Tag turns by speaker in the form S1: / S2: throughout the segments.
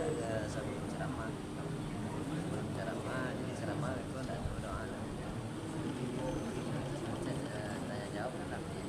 S1: saya sambil ceramah. Sebelum ceramah, jadi ceramah itu ada doa. Saya tanya jawab tapi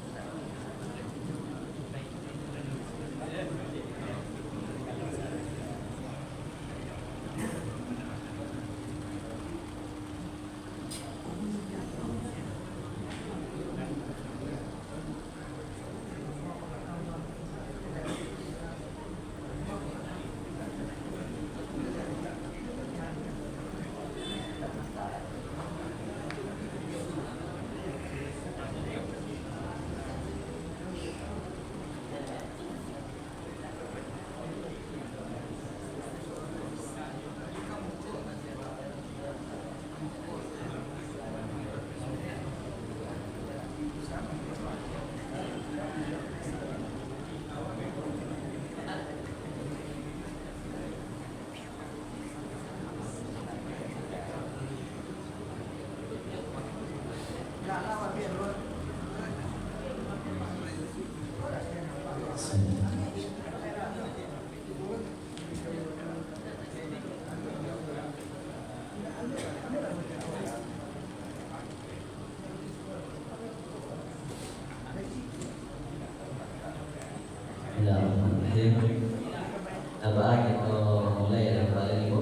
S2: apa kita mulai dari paling ibu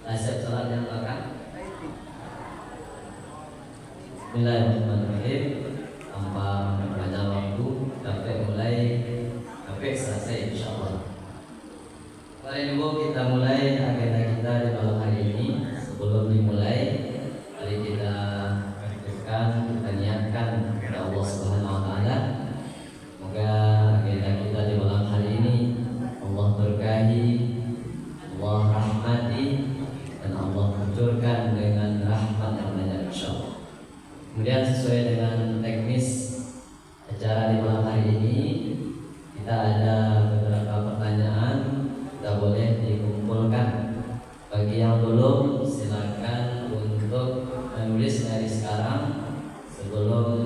S2: asal salat yang belakang. Bismillahirrahmanirrahim. Tanpa membaca waktu sampai mulai sampai selesai insyaallah. Paling ibu kita mulai agenda kita di malam hari ini. Sebelum dimulai, mari kita kita niatkan kepada Allah Subhanahu wa taala. Semoga agenda kita di malam hari ini Allah berkahi, Allah rahmati, dan Allah kucurkan dengan rahmat yang banyak insyaallah. Kemudian sesuai dengan teknis acara di malam hari ini, kita ada beberapa pertanyaan, kita boleh dikumpulkan. Bagi yang belum, silakan untuk menulis dari sekarang sebelum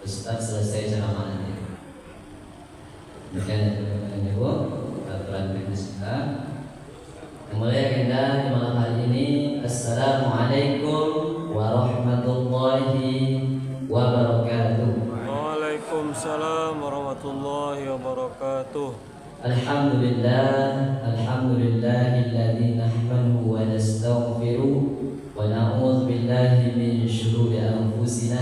S2: Ustaz selesai ceramahnya. Demikian Ibu, peraturan teknis kita. Mulai agenda di malam hari ini. Assalamualaikum warahmatullahi wabarakatuh.
S3: Waalaikumsalam warahmatullahi wabarakatuh.
S2: Alhamdulillahilladzi nahmaduhu wa nastaghfiruh wa na'udzu billahi min shururi anfusina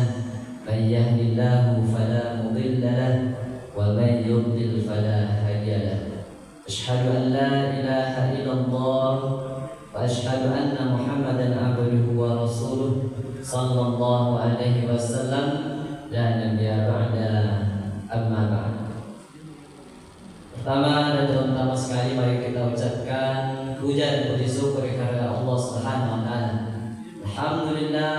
S2: man yahdihillahu fala mudilla lahu wa man yudlil fala hadiya lahu. Asyhadu an la ilaha illallah wa asyhadu anna Muhammadan abduhu wa rasuluh sallallahu alaihi wasallam la nabiyya ba'da amma ba'd. Pertama dan terutama sekali mari kita ucapkan puja dan puji syukur kepada Allah Subhanahu wa taala. Alhamdulillah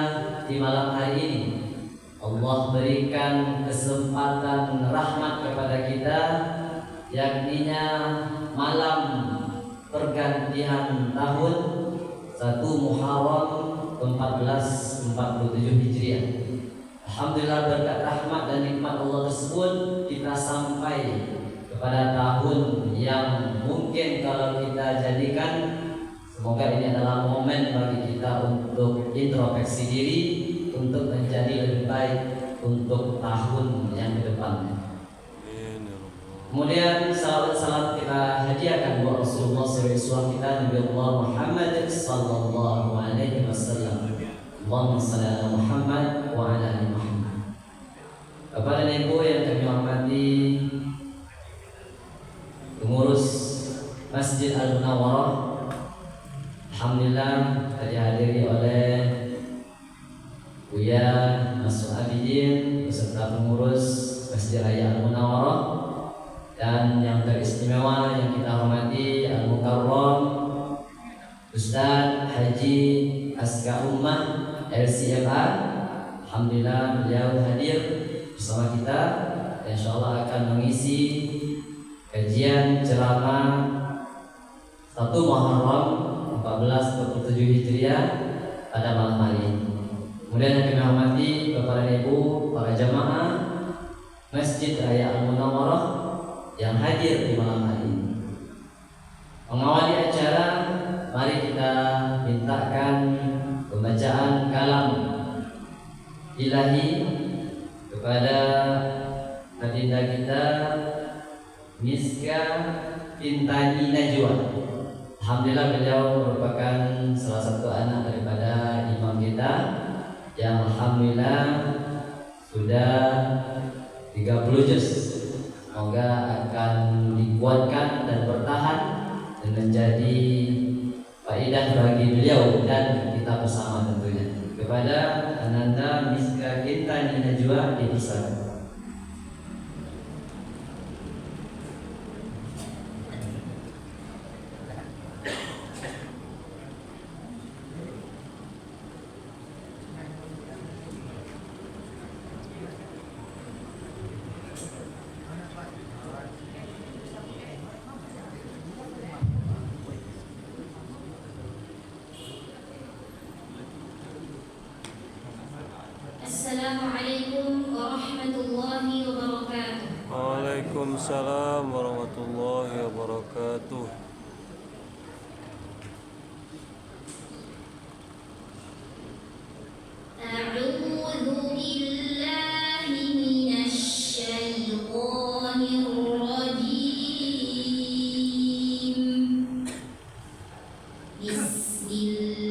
S2: di malam hari ini Allah berikan kesempatan rahmat kepada kita, yakninya malam pergantian tahun 1 Muharram 1447 Hijriah. Alhamdulillah berkat rahmat dan nikmat Allah tersebut kita sampai pada tahun yang mungkin kalau kita jadikan, semoga ini adalah momen bagi kita untuk introspeksi diri, untuk menjadi lebih baik untuk tahun yang ke depan. Kemudian salat kita hadiahkan buat Rasulullah SAW kita, Nabi Allah Muhammad sallallahu alaihi wasallam. Allahumma shalli ala Muhammad wa ala ali Muhammad. Bapak dan Ibu yang kami hormati, pengurus Masjid Al-Munawwarah, alhamdulillah dihadiri oleh Buya Mas'ud Abidin beserta pengurus Masjid Raya Al-Munawwarah, dan yang teristimewa yang kita hormati Al-Mukarram Ustaz Haji Aska Ummah LCMA. Alhamdulillah beliau hadir bersama kita, insyaallah akan mengisi kajian ceramah 1 Muharram 1447 Hijriah pada malam hari ini. Kemudian yang kami hormati Bapak dan Ibu, para jamaah Masjid Raya Al-Munawwarah yang hadir di malam hari ini. Mengawali acara, mari kita mintakan pembacaan kalam ilahi kepada adinda kita Miska Tintani Najwa. Alhamdulillah beliau merupakan salah satu anak daripada imam kita yang alhamdulillah sudah 30 juz. Semoga akan dikuatkan dan bertahan dan menjadi faedah bagi beliau dan kita bersama tentunya. Kepada Ananda Miska Tintani Najwa dipersilakan.
S4: Assalamualaikum warahmatullahi wabarakatuh.
S3: Waalaikumsalam warahmatullahi wabarakatuh.
S4: A'udzu billahi minasy syaithanir rajim. Bismillahirrahmanirrahim.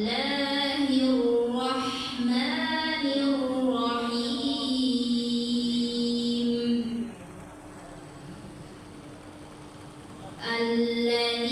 S4: الذي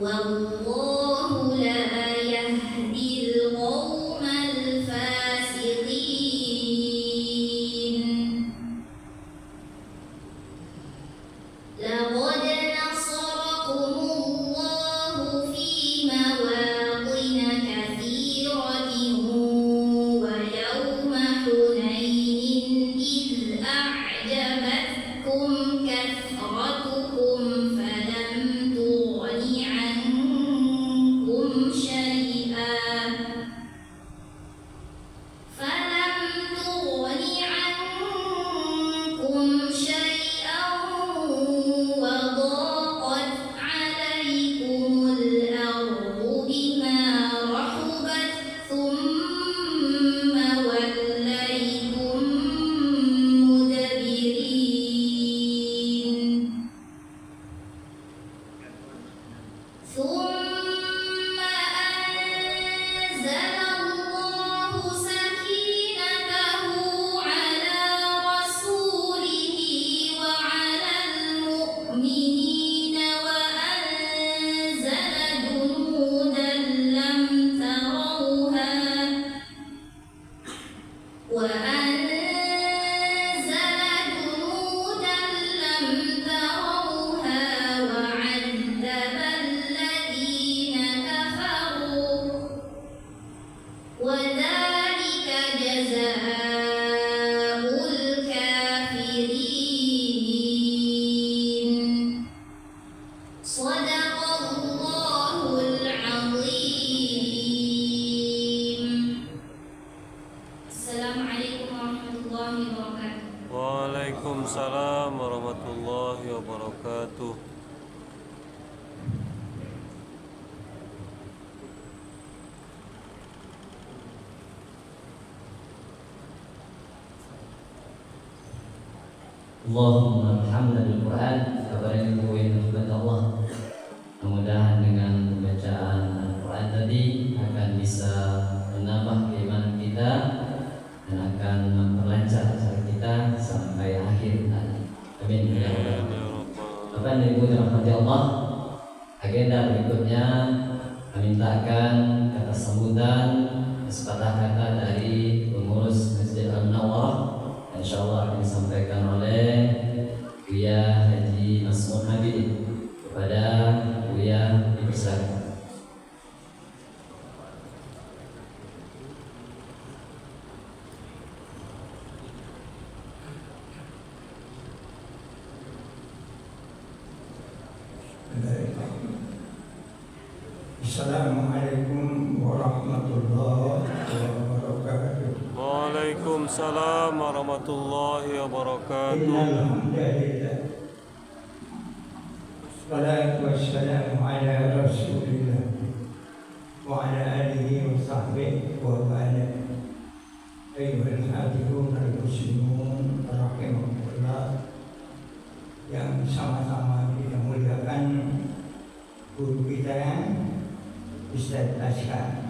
S4: والله لا يهدي القوم الفاسقين لقد نصركم الله في مواطن كثيرة ويوم حنين إذ أعجبتكم كثرتكم فلم تغن عنكم شيئا وضاقت عليكم الأرض بما رحبت ثم وليتم مدبرين ثم أنزل الله سكينته على رسوله وعلى المؤمنين وأنزل جنودا لم تروها وعذب الذين كفروا وذلك جزاء الكافرين صدق الله العظيم السلام عليكم ورحمة الله وبركاته
S3: Waalaikumsalam warahmatullahi wabarakatuh.
S2: Allahumma alhamdulillah bil Quran, kabar yang dibawain kepada Allah. Mudah-mudahan dengan pembacaan Al-Quran tadi akan bisa menambah keimanan kita dan akan memperlancar cara kita sampai akhir nanti. Amin ya rabbal alamin. Bapak dan Ibu dirahmati Allah, agenda berikutnya kami mintakan kata sambutan sepatah kata dari pengurus Masjid Al-Munawwarah. Insyaallah akan disampaikan oleh Buya Haji Mas'ud Habib. Kepada Buya dipersilakan.
S5: Assalamualaikum warahmatullahi wabarakatuh.
S3: Waalaikumsalam warahmatullahi wabarakatuh.
S5: Innalhamdulillah. Wassalatu wassalamu ala Rasulillah wa ala alihi wa sahbihi wa ba'da. Ayyuhal hadirun al-muslimun rahimakumullah, yang sama-sama kita muliakan guru kita Ustaz Ashar.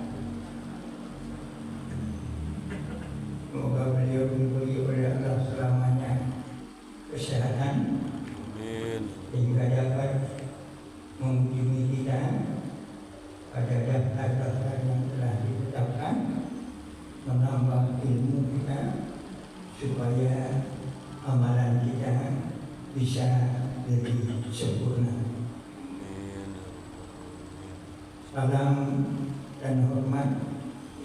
S5: Semoga beliau diberi oleh Allah selamanya kesehatan,
S3: Amin.
S5: sehingga dapat mengunjungi kita pada daftar-daftar yang telah ditetapkan, menambah ilmu kita supaya amalan kita bisa lebih sempurna. Salam dan hormat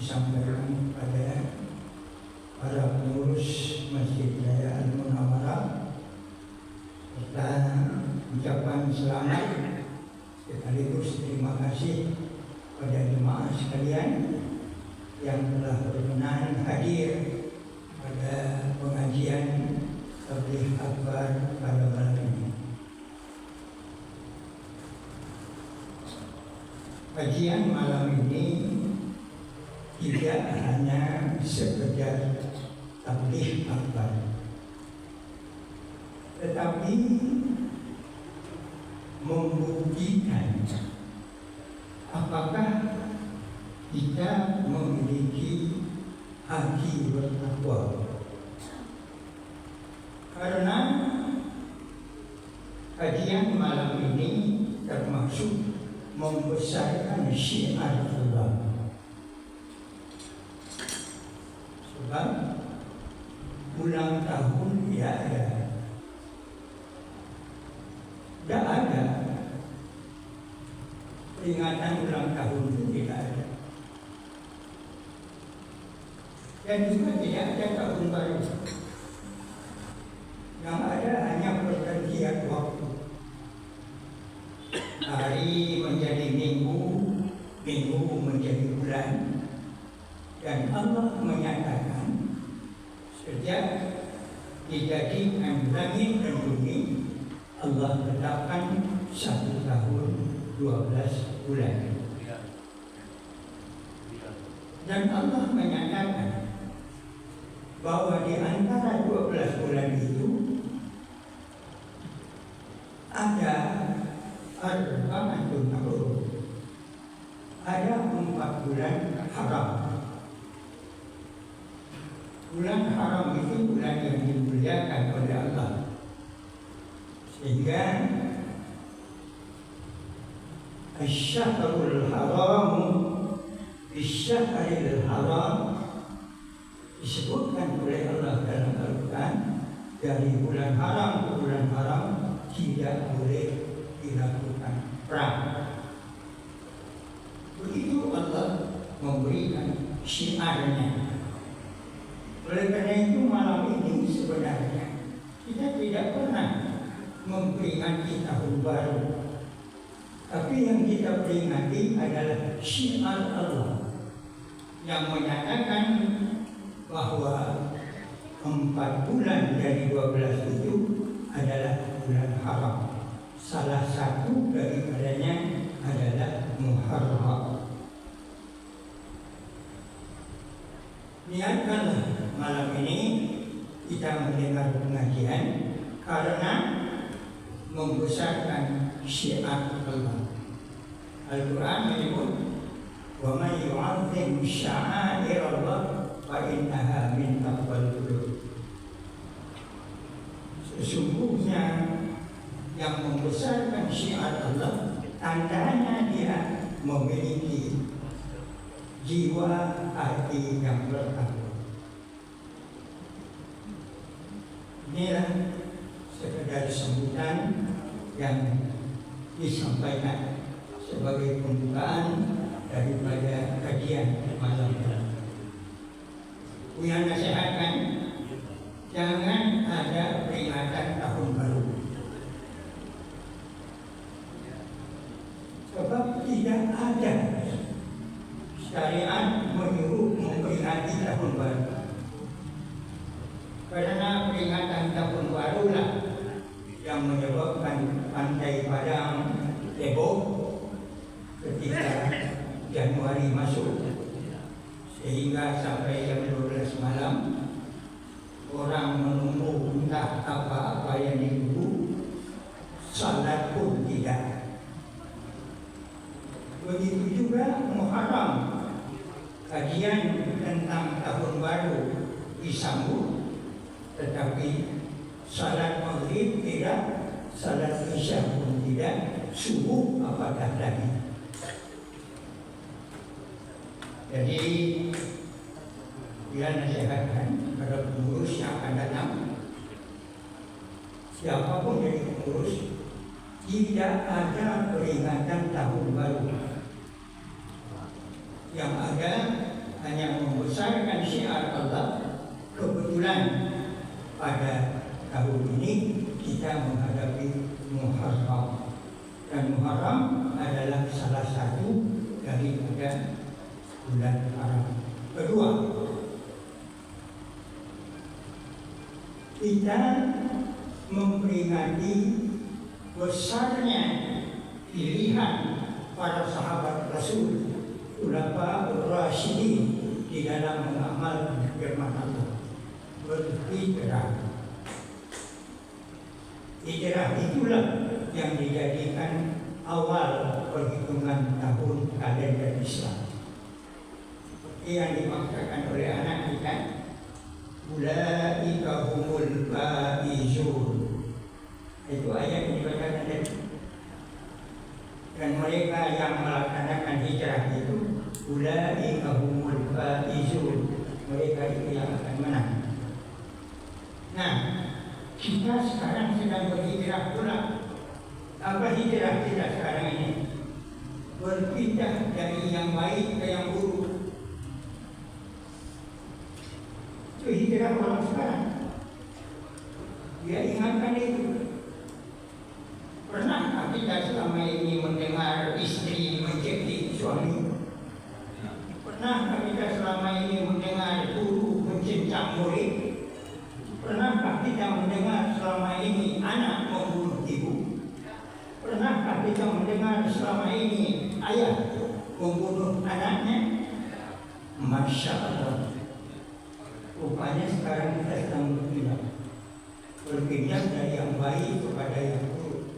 S5: disampaikan pada para pengurus Masjid Raya Al-Munawwarah, serta ucapan selamat sekaligus terima kasih pada jemaah sekalian yang telah berkenan hadir pada pengajian Tabligh Akbar pada malam ini. Kajian malam ini tidak hanya sekedar tabligh akbar, tetapi membuktikan apakah kita memiliki hati bertakwa. Karena kajian malam ini termasuk membesarkan syiar Allah. Sebab ulang tahun tidak ada. Tidak ada. Peringatan ulang tahun itu tidak ada. Dan juga tidak ada tahun baru. Yang ada hanya pergantian waktu. Hari menjadi minggu, minggu menjadi bulan. Dan Allah menyatakan sejak dijadikan langit dan bumi, Allah tetapkan 1 tahun 12 bulan. Dan Allah menyatakan bahwa di antara 12 bulan itu ada arba'atun hurum. Ada 4 bulan haram. Bulan haram itu bulan yang dimuliakan oleh Allah. Sehingga Asy-Syahrul Haram Bisyahril Haram disebutkan oleh Allah dalam Al-Quran, dari bulan haram ke bulan haram tidak boleh dilakukan perang. Begitu Allah memberikan syiarnya. Oleh karena itu malam ini sebenarnya kita tidak pernah memperingati tahun baru, tapi yang kita peringati adalah syiar Allah yang menyatakan bahwa 4 bulan dari 12 itu adalah bulan haram. Salah satu daripadanya adalah Muharram. Niatkanlah malam ini kita mendengar pengajian karena membesarkan syiar Allah. Al-Quran menyebut, "Wa man yu'azzim sya'air Allah fa innaha min taqwal qulub." Sesungguhnya yang membesarkan syiar Allah, tandanya dia memiliki jiwa hati yang bertakwa. Inilah sekedar sambutan yang disampaikan sebagai pembukaan daripada kajian malam ini. Punya nasihatkan, jangan ada peringatan tahun baru. Sebab tidak ada syariat menyuruh memperingati tahun baru. Karena peringatan tahun barulah yang menyebabkan Pantai Padang heboh ketika Januari masuk, sehingga sampai jam 12 malam orang menunggu entah apa-apa yang ditunggu, salat pun tidak. Begitu juga Muharram, kajian tentang tahun baru disambut, tetapi salat maghrib tidak, salat isya pun tidak, subuh apatah lagi. Jadi dia nasihatkan kepada pengurus yang akan datang, siapapun jadi pengurus, tidak ada peringatan tahun baru. Yang ada hanya membesarkan syiar Allah. Kebetulan pada tahun ini kita menghadapi Muharram, dan Muharram adalah salah satu daripada bulan haram. Kedua, kita memperingati besarnya pilihan para sahabat Rasul, ulama Rasyidin, di dalam mengamalkan firman Allah. Berhijrah. Hijrah itulah yang dijadikan awal perhitungan tahun kalender Islam. Seperti yang dimaksudkan oleh anak kita, ulaika humul faizun. Itu ayat yang dibacakan tadi. Dan mereka yang melaksanakan hijrah itu ulaika humul faizun, mereka itu yang akan menang. Nah, kita sekarang sedang berhijrah pula. Apa hijrah kita sekarang ini? Berpindah dari yang baik ke yang buruk. Itu hijrah orang sekarang. Dia ingatkan itu. Pernahkah kita selama ini mendengar istri mencekik suami? Pernahkah kita selama ini mendengar guru mencincang murid? Pernahkah kita mendengar selama ini anak membunuh ibu? Pernahkah kita mendengar selama ini ayah membunuh anaknya? Masya Allah. Rupanya sekarang kita sedang berpindah dari yang baik kepada yang buruk.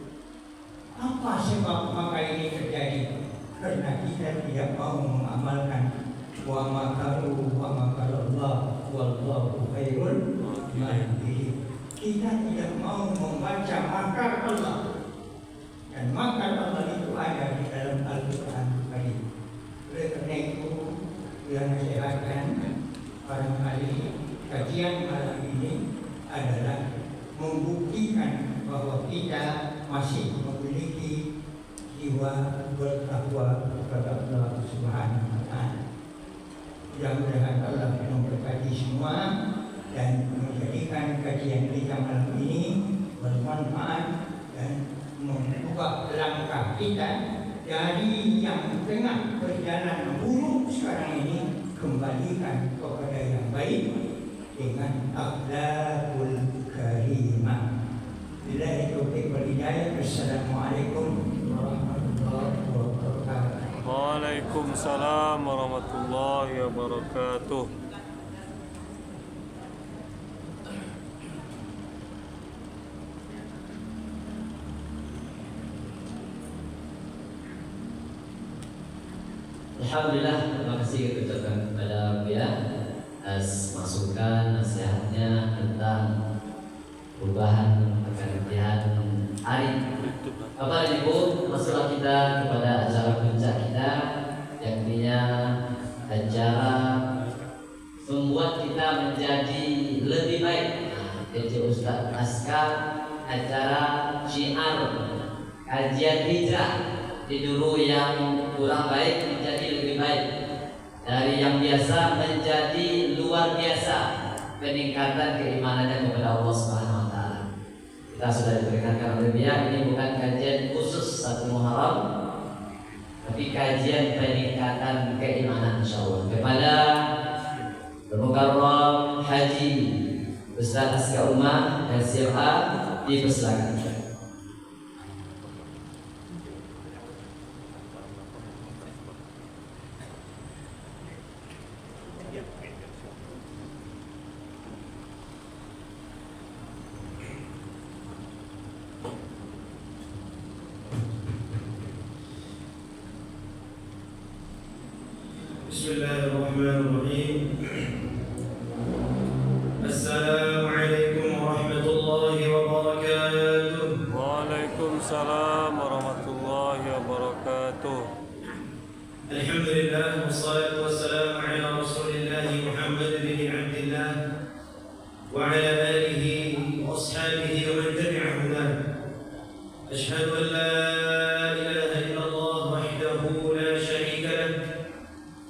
S5: Apa sebab maka ini terjadi? Karena kita tidak mau mengamalkan wa makaru wa makarallah wallahu khairul makirin. Kita tidak mau membaca makar Allah. Dan makar Allah itu ada di dalam Al-Quran Karim. Oleh karena itu, yang nasihatkan barangkali kajian malam ini adalah membuktikan bahwa kita masih memiliki jiwa bertakwa kepada Allah Subhanahu wa Ta'ala. Mudah-mudahan Allah memberkati semua dan menjadikan kajian kita malam ini bermanfaat dan membuka langkah kita dari yang tengah berjalan buruk sekarang ini, kembalikan kepada yang baik dengan akhlakul karimah. Billahi taufiq wal hidayah. Assalamualaikum warahmatullahi wabarakatuh.
S3: Waalaikumsalam warahmatullahi wabarakatuh.
S2: Alhamdulillah, terima kasih kita ucapkan kepada Buya atas masukan nasihatnya tentang perubahan pergantian hari. Bapak dan Ibu, masuklah kita kepada acara puncak kita, yakni acara membuat kita menjadi lebih baik. Jadi Ustaz Askar, acara syiar kajian hijrah. Dulu yang kurang baik menjadi lebih baik, dari yang biasa menjadi luar biasa, peningkatan keimanannya kepada Allah Subhanahu wa Ta'ala. Kita sudah diberikan oleh Buya, ini bukan kajian khusus 1 Muharram, tapi kajian peningkatan keimanan insyaallah kepada Al-Mukarram Haji Ustaz Askar Umar SMA dipersilakan.
S6: Bismillahirrahmanirrahim. Assalamualaikum warahmatullahi wabarakatuh.
S3: Waalaikumsalam warahmatullahi wabarakatuh.
S6: Alhamdulillah, wassalatu wassalamu ala Rasulillah Muhammad bin Abdullah wa ala alihi wa ashabihi wa man tabi'a hudah. Ashhadu an la ilaha illallah wahdahu la sharika lah.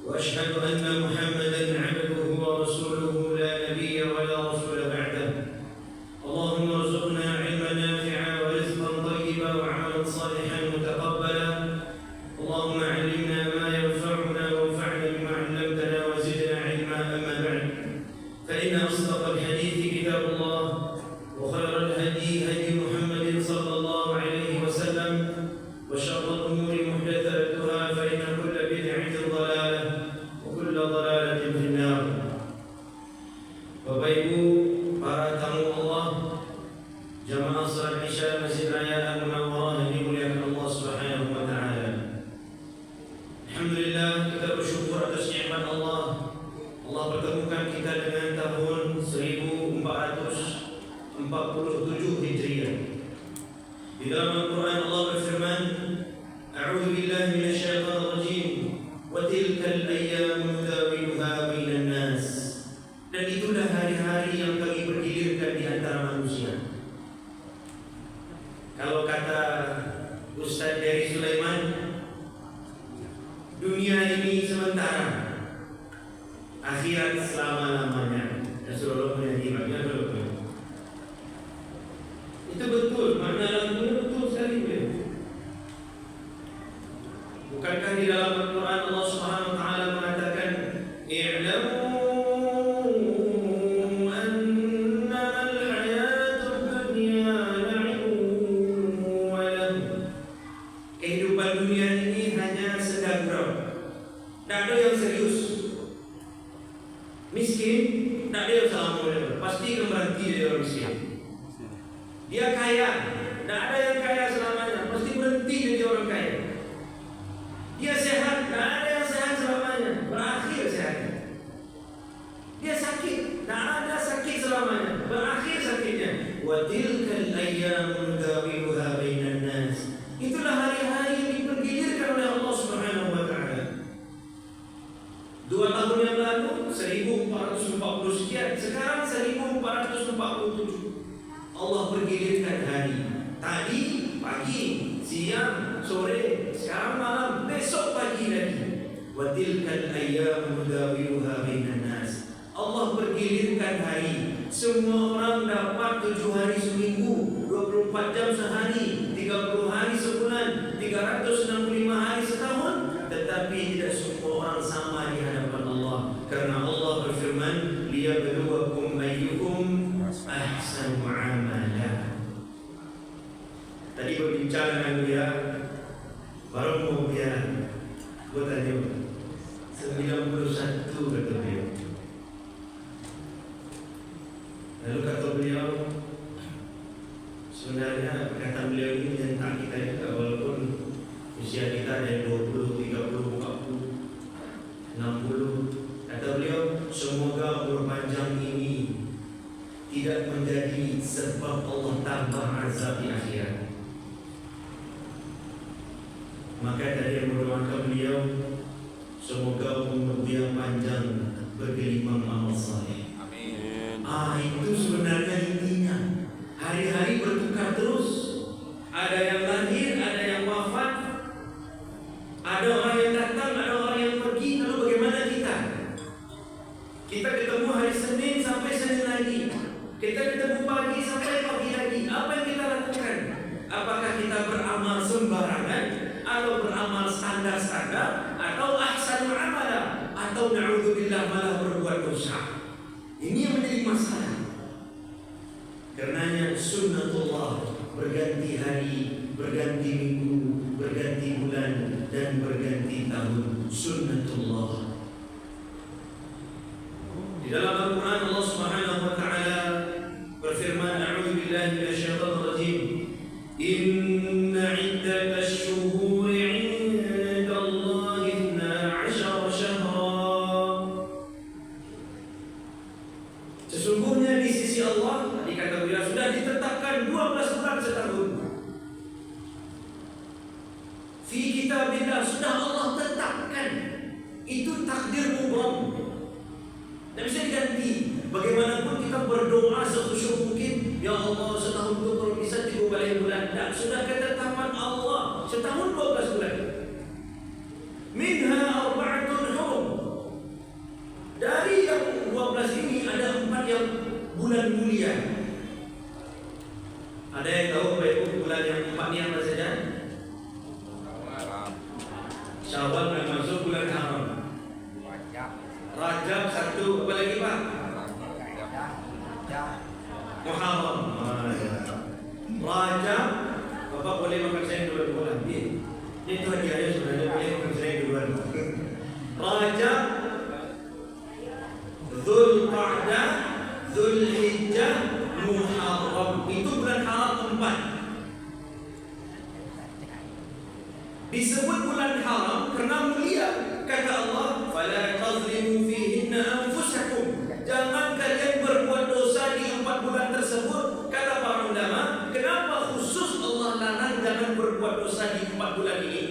S6: وأشهد أن محمدًا عبده ورسوله لا نبي ولا رسول بعده. اللهم ارزقنا علما نافعا ورزقا طيبا وعملا صالحا متقبلا. اللهم علمنا ما ينفعنا وانفعنا بما علمتنا وزدنا علما. أما بعد، فإن أصدق الحديث كتاب الله، وخير الهدي هدي محمد صلى الله عليه وسلم، وشر الأمور محدثاتها، فإن كل بدعة ضلالة وكل ضلالة في النار. Bapak Ibu, para tamu Allah, jamaah salat Isya Masjid Raya Al-Munawwarah yang dimuliakan Allah Subhanahu wa Ta'ala. Alhamdulillah, kita bersyukur atas nikmat Allah. Allah pertemukan kita dengan tahun 1447 Hijriah. Di dalam Al-Quran Allah berfirman, A'udzu billahi minasyaitonir rajim. Wa tilkal ayyamu nudawiluha bainan nas. Dan itulah hari-hari yang kami bergilirkan di antara manusia. Kalau kata Ustaz Dari Sulaiman, dunia ini sementara, akhirat selama-lamanya. Rasulullah menyanyi bagaimana? Itu betul, makna lagunya betul sekali. Bukankah di dalam Al-Quran Allah Subhanahu wa taala mengatakan, "I'lamu annamal hayatud dunya la'ibun wa lahu." Kehidupan dunia ini hanya sedang gurau. Tak ada yang serius. Miskin, tak ada yang salam, pasti akan berhenti jadi orang miskin. Dia kaya, tak ada yang kaya selamanya, pasti berhenti jadi orang kaya. Dia sehat, tak ada yang sehat selamanya, berakhir sehatnya. Dia sakit, tak ada sakit selamanya, berakhir sakitnya. Wa tilkal ayyamu nudawiluha bainan nas. Itulah hari-hari yang dipergilirkan oleh Allah Subhanahu wa taala. 2 tahun yang lalu 1440 sekian, sekarang 1447. Allah bergilirkan hari. Tadi pagi, siang, sore, sekarang malam, besok pagi lagi. Wa tilkal ayyamu nudawiluha bainan nas. Allah bergilirkan hari. Semua orang dapat 7 hari seminggu, 24 jam sehari, 30 hari sebulan, 365 hari setahun. Tetapi tidak semua orang sama di hadapan Allah. Karena Allah berfirman, liyabluwakum ayyukum ahsanu amala. Tadi berbincang dengan dia, baru mau dia, gue tanya 91 kata beliau. Lalu kata beliau, sebenarnya perkataan beliau ini menyentak kita juga, walaupun usia kita ada 20, 30, 40, 60. Kata beliau, semoga umur panjang ini tidak menjadi sebab Allah tambah azab di akhirat. Maka tadi yang mendoakan beliau, semoga umur dia panjang bergelimang amal saleh. Itu sebenarnya intinya. Hari-hari bertukar terus. Ada yang lahir, ada yang wafat, ada orang yang datang, ada orang yang pergi. Lalu bagaimana kita? Kita ketemu hari Senin sampai Senin lagi. Kita ketemu pagi sampai pagi lagi. Apa yang kita lakukan? Apakah kita beramal sembarangan, atau beramal standar-standar, atau ahsanul amala, atau na'udzubillah malah berbuat dosa? Ini yang menjadi masalah. Karenanya sunnatullah, berganti hari, berganti minggu, berganti bulan, dan berganti tahun. Sunnatullah. Di dalam Al-Quran Allah Subhanahu wa taala berfirman, a'udzu billahi minasyaitonir rajim. Inna 'iddatash shuhuri 'inda Allahi 12 syahra. Sesungguhnya di sisi Allah, tadi kata beliau, sudah ditetapkan 12 bulan setahun. Fi kitabillah, sudah Allah tetapkan. Itu takdir mubram. Tidak bisa diganti. Bagaimanapun kita berdoa sekhusyuk mungkin, ya Allah setahun itu kalau bisa 3 kali bulan. Dan sudah ketetapan Allah, setahun 12 bulan. Minha arba'atun hurum. Dari yang 12 ini ada 4 yang bulan mulia. Ada yang tahu Bapak Ibu bulan yang 4 ini apa saja? Syawal masuk bulan haram. Rajab 1, apa lagi Pak? Muharram. Rajab, Bapak boleh makan saya 2 bulan. Ini itu hadiahnya sebenarnya, boleh makan saya 2 bulan. Rajab, Dzulqa'dah, Dzulhijjah, Muharram. Itu bulan haram 4. Disebut bulan haram karena mulia. Kata Allah, "Fala tazlimu fihinna anfusakum." Jangan kalian berbuat dosa di 4 bulan tersebut. Kata para ulama, kenapa khusus Allah larang jangan berbuat dosa di 4 bulan ini?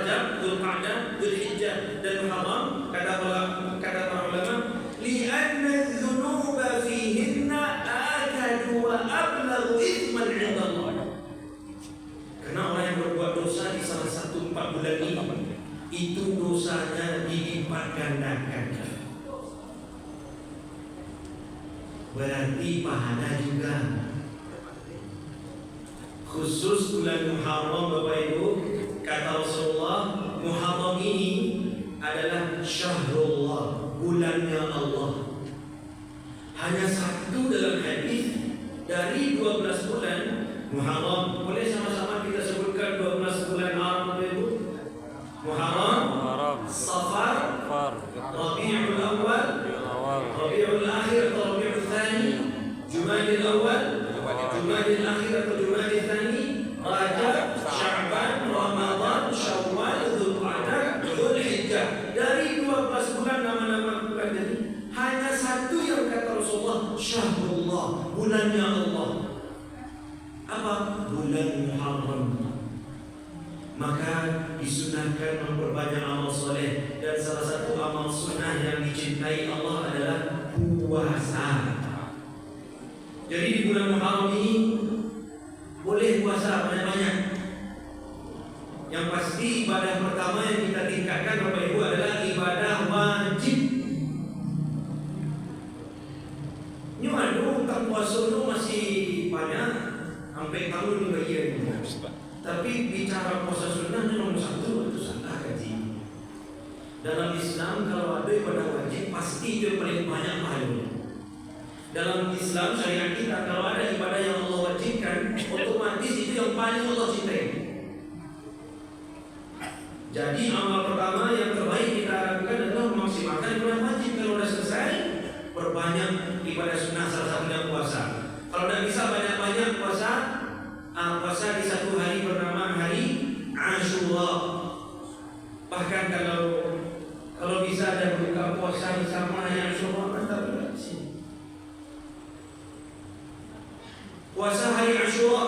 S6: Rajab, Dzulqa'dah, Dzulhijjah dan Muharram, kata para ulama, li'anna adz-dzunuba fihinna akadu wa ablaghu ithman 'inda Allah. Karena orang yang berbuat dosa di salah satu 4 bulan ini, itu dosanya dilipat gandakan. Berarti pahala juga. Khusus bulan Muharram, Bapak Ibu, kata Rasulullah, Muharram ini adalah syahrullah, bulannya Allah. Hanya satu dalam hadis dari 12 bulan Muharram. Boleh sama-sama kita sebutkan 12 bulan Arab, Bapak Ibu? Muharram, Safar, Rabiul Awal, Rabiul Akhir atau Rabiul Tsani, Jumadil Awal, Jumadil Akhir atau Jumadil Tsani, Rajab, Sya'ban, Ramadan, Syawal, Dzulqa'dah, Dzulhijjah. Dari 12 bulan nama-nama bulan ini, hanya satu yang kata Rasulullah, syahrullah, bulannya Allah. Apa? Bulan Muharram. Maka disunahkan memperbanyak amal soleh, dan salah satu amal sunnah yang dicintai Allah adalah puasa. Jadi di bulan Muharram ini boleh puasa banyak-banyak. Yang pasti ibadah pertama yang kita tingkatkan, Bapak Ibu, adalah ibadah wajib. Nyuadu tak puasa itu masih banyak, sampai tahun ini bagian. Tapi bicara puasa sunnah nomor 1 itu salah kaji. Dalam Islam kalau ada ibadah wajib pasti itu paling banyak pahalanya. Dalam Islam syariat kita kalau ada ibadah yang Allah wajibkan, otomatis itu yang paling Allah cintai. Jadi amal pertama yang terbaik kita lakukan adalah memaksimalkan ibadah wajib. Kalau sudah selesai, perbanyak ibadah sunnah, salah satunya puasa. Kalau tidak bisa banyak-banyak puasa, puasa di satu hari bernama hari Ashura. Bahkan kalau bisa ada buka puasa bersama hari Ashura, mantap juga di sini. Puasa hari Ashura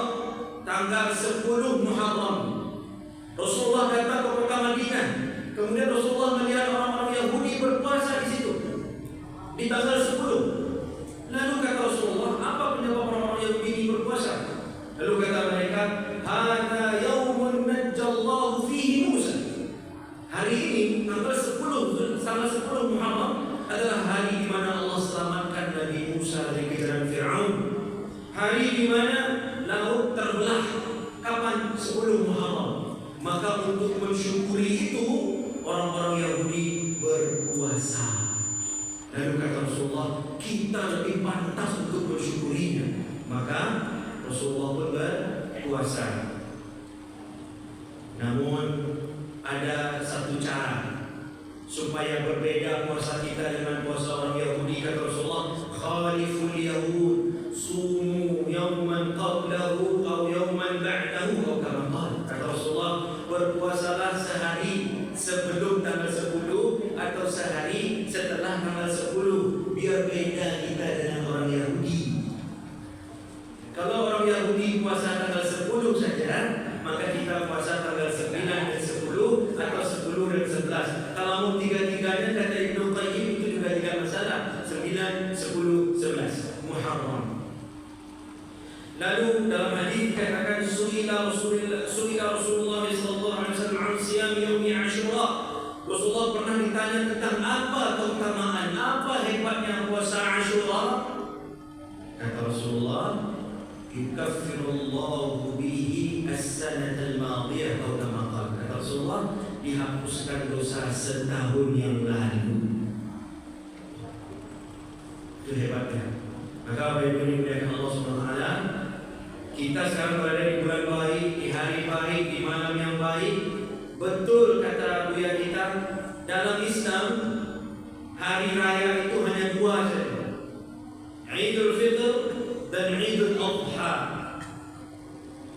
S6: tanggal 10 Muharram. Rasulullah datang ke kota Madinah. Kemudian Rasulullah melihat orang-orang Yahudi berpuasa di situ di tanggal 10. Lalu kata Rasulullah, apa penyebab orang-orang Yahudi ini berpuasa? Lalu kata mereka, "Hadza yaumun najjallahu fihi Musa." Hari ini tanggal 10 Muharram adalah hari di mana Allah selamatkan Nabi Musa dari kejaran Firaun. Hari di mana laut terbelah. Kapan? 10 Muharram. Maka untuk mensyukuri itu orang-orang Yahudi berpuasa. Lalu kata Rasulullah, kita lebih pantas untuk mensyukurinya. Maka Rasulullah pun berpuasa. Namun ada satu cara supaya berbeda puasa kita dengan puasa orang Yahudi. Kata Rasulullah, khaliful yahud, sumu yawman qablahu atau yawman ba'dahu atau kama qala. Kata Rasulullah, berpuasalah sehari sebelum tanggal 10 atau sehari setelah tanggal 10, biar beda kita dengan orang Yahudi. Kalau orang Yahudi puasa tanggal 10 saja, maka kita puasa tanggal 9 dan 10 atau 10 dan 11. Kalau mau tiga-tiganya kata Ibnu Qayyim itu juga tidak masalah. 9, 10, 11 Muharram. Lalu dalam hadis dikatakan suila Rasulullah sallallahu alaihi wasallam an siyam yaumi Asyura. Rasulullah pernah ditanya tentang apa keutamaan, apa hebatnya puasa Asyura. Kata Rasulullah, yukaffirullahu bihi as-sanata al-madiyah atau kama qala. Kata Rasulullah, dihapuskan dosa setahun yang lalu. Itu hebatnya. Maka Bapak Ibu dimuliakan Allah Subhanahu wa taala, kita sekarang berada di bulan baik, di hari baik, di malam yang baik. Betul kata Buya kita, dalam Islam hari raya itu hanya 2 saja, Idul Fitr dan Idul Adha.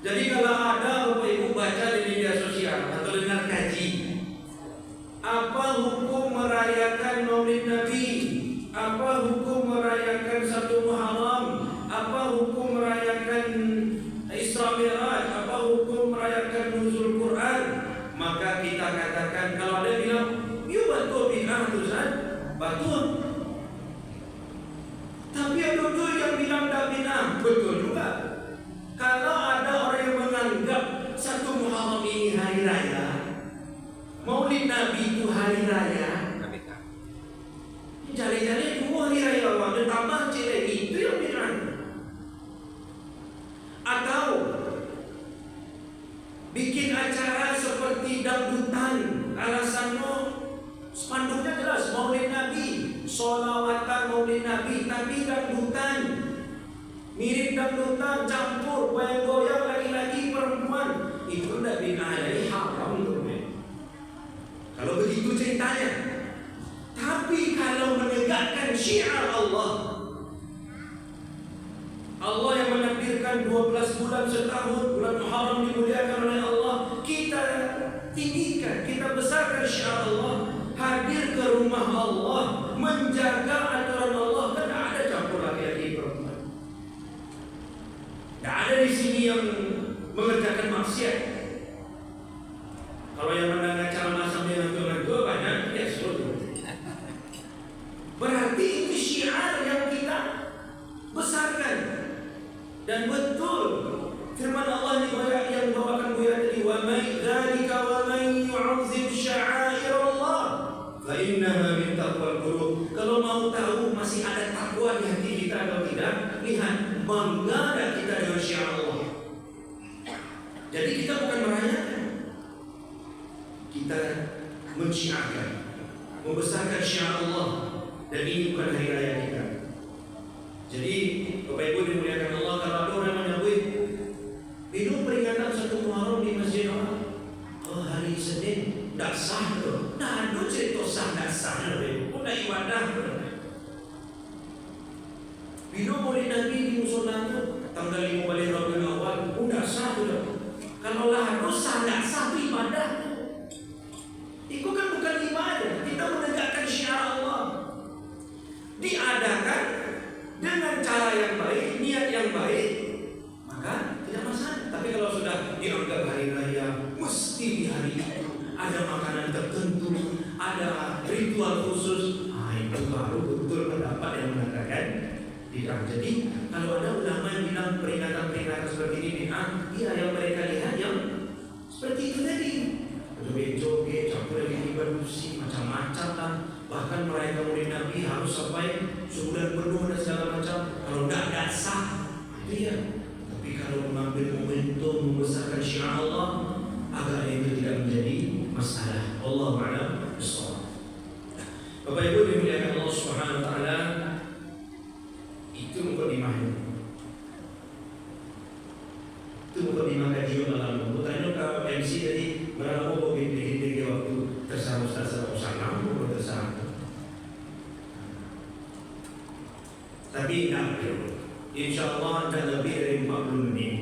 S6: Jadi kalau ada Bapak Ibu baca di media sosial atau dengar kaji, apa hukum merayakan Maulid Nabi, apa hukum merayakan 1 Muharram, apa hukum merayakan Isra Mi'raj, apa hukum merayakan nuzul Quran, maka kita solawatan maulid Nabi, tapi dangdutan, mirip dangdutan, campur, goyang-goyang laki-laki perempuan, itu tidak bid'ah, jadi haram menurutnya. Kalau begitu ceritanya. Tapi kalau menegakkan syiar Allah, Allah yang menakdirkan 12 bulan setahun, bulan Muharram dimuliakan oleh Allah, kita tinggikan, kita besarkan syiar Allah, hadir ke rumah Allah, menjaga aturan Allah, kan tidak ada campur laki-laki perempuan. Tidak ada di sini yang mengerjakan maksiat. Kalau yang mendengar ceramah sambil ngantuk-ngantuk banyak, ya sudah. Berarti itu syiar yang kita besarkan. Dan betul firman Allah yang bawakan Buya tadi, wa may dzalika wa may yu'azzim sya'airallah fa innaha min taqwal qulub. Kalau mau tahu masih ada takwa di hati kita atau tidak, lihat bangga dan kita dengan syiar Allah. Jadi kita bukan merayakan, kita mensyiarkan, membesarkan syiar Allah, dan ini bukan hari raya kita. Jadi Bapak Ibu dimuliakan Allah, kalau ada orang menyebut hidup peringatan 1 Muharram di masjid orang, oh hari Senin tidak sah tuh, tidak ada cerita sah tidak sah, udah ibadah. Hidup maulid Nabi di musola tanggal 5 Balik Rabiul Awal, udah sah tuh. Kalau lah dosa tidak sah itu ibadah. Itu kan bukan ibadah, kita menegakkan syiar Allah. Diadakan dengan cara yang baik, niat yang baik, maka tidak masalah. Tapi kalau sudah dianggap hari raya, mesti di hari itu ada makanan tertentu, ada ritual khusus, itu baru betul pendapat yang mengatakan bid'ah. Jadi kalau ada ulama yang bilang peringatan-peringatan seperti ini bid'ah, iya yang mereka lihat yang seperti itu tadi, joget-joget, campur lagi ibadusi, macam-macam lah. Bahkan merayakan maulid Nabi harus sampai sebulan penuh dan segala macam. Kalau tidak sah, itu ya. Tapi kalau mengambil momentum membesarkan syiar Allah, agaknya itu tidak menjadi masalah. Wallahu a'lam bishawab. Bapak Ibu dimuliakan Allah Subhanahu wa taala, itu mukadimahnya. Itu mukadimah kajian malam. Tanya ke MC tadi, berapa mau bikin waktu terserah Ustaz Usama, terserah. Tapi insya Allah tidak lebih dari 40 menit.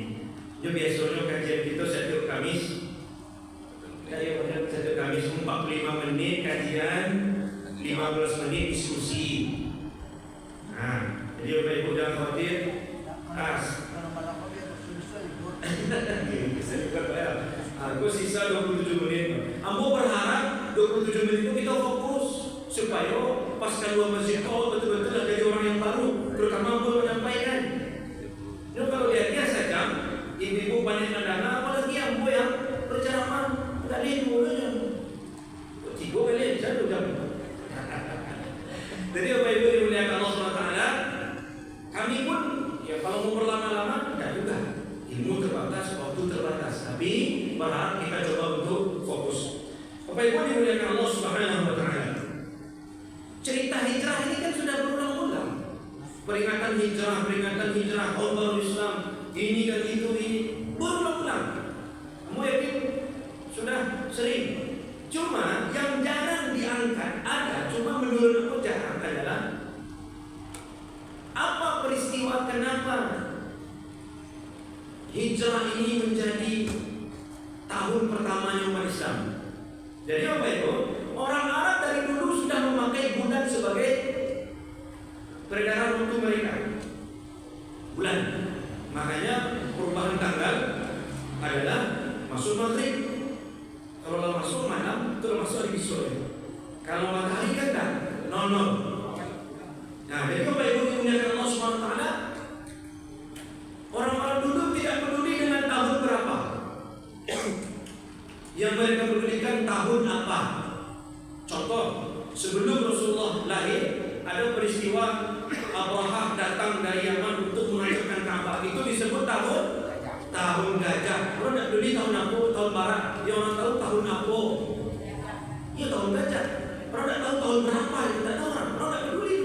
S6: Jadi biasanya kajian kita setiap Kamis, setiap Kamis 45 menit kajian, 15 menit diskusi. Nah, jadi Bapak Ibu jangan khawatir. Aku sisa 27 menit. Ambo berharap 27 menit itu kita fokus supaya pas keluar masjid betul-betul jadi orang yang baru, terutama Ambo menyampaikan. Jadi kalau lihatnya saja, ibu-ibu banyak dana, apalagi Ambo yang berceramah tadi mulanya 3 kali aja udah. Jadi Bapak Ibu dimuliakan Allah SWT, kami pun ya kalau mau berlama-lama tidak juga. Ilmu terbatas, waktu terbatas, tapi berharap kita coba untuk fokus. Bapak Ibu dimuliakan Allah Subhanahu wa taala. Cerita hijrah ini kan sudah berulang-ulang. Peringatan hijrah, tahun baru Islam, ini dan itu ini berulang-ulang. Kamu yakin sudah sering? Cuma yang jarang diangkat ada, cuma menurut aku jarang adalah apa peristiwa kenapa hijrah ini menjadi tahun pertamanya umat Islam. Jadi apa itu? Orang Arab dari dulu sudah memakai bulan sebagai peredaran waktu mereka. Bulan. Makanya perubahan tanggal adalah masuk maghrib. Kalau masuk malam, itu masuk hari sore. Kalau matahari kan tak, nol. Nah, jadi Bapak Ibu dimuliakan Allah Subhanahu wa taala, orang-orang dulu tidak peduli dengan tahun berapa. Yang mereka pedulikan tahun apa. Contoh, sebelum Rasulullah lahir, ada peristiwa Abrahah datang dari Yaman untuk menghancurkan Ka'bah. Itu disebut tahun gajah. Orang tidak peduli tahun apa, tahun barat. Yang orang tahu tahun apa. Ya tahun gajah. Orang tidak tahu tahun berapa, tidak tahu orang tidak peduli.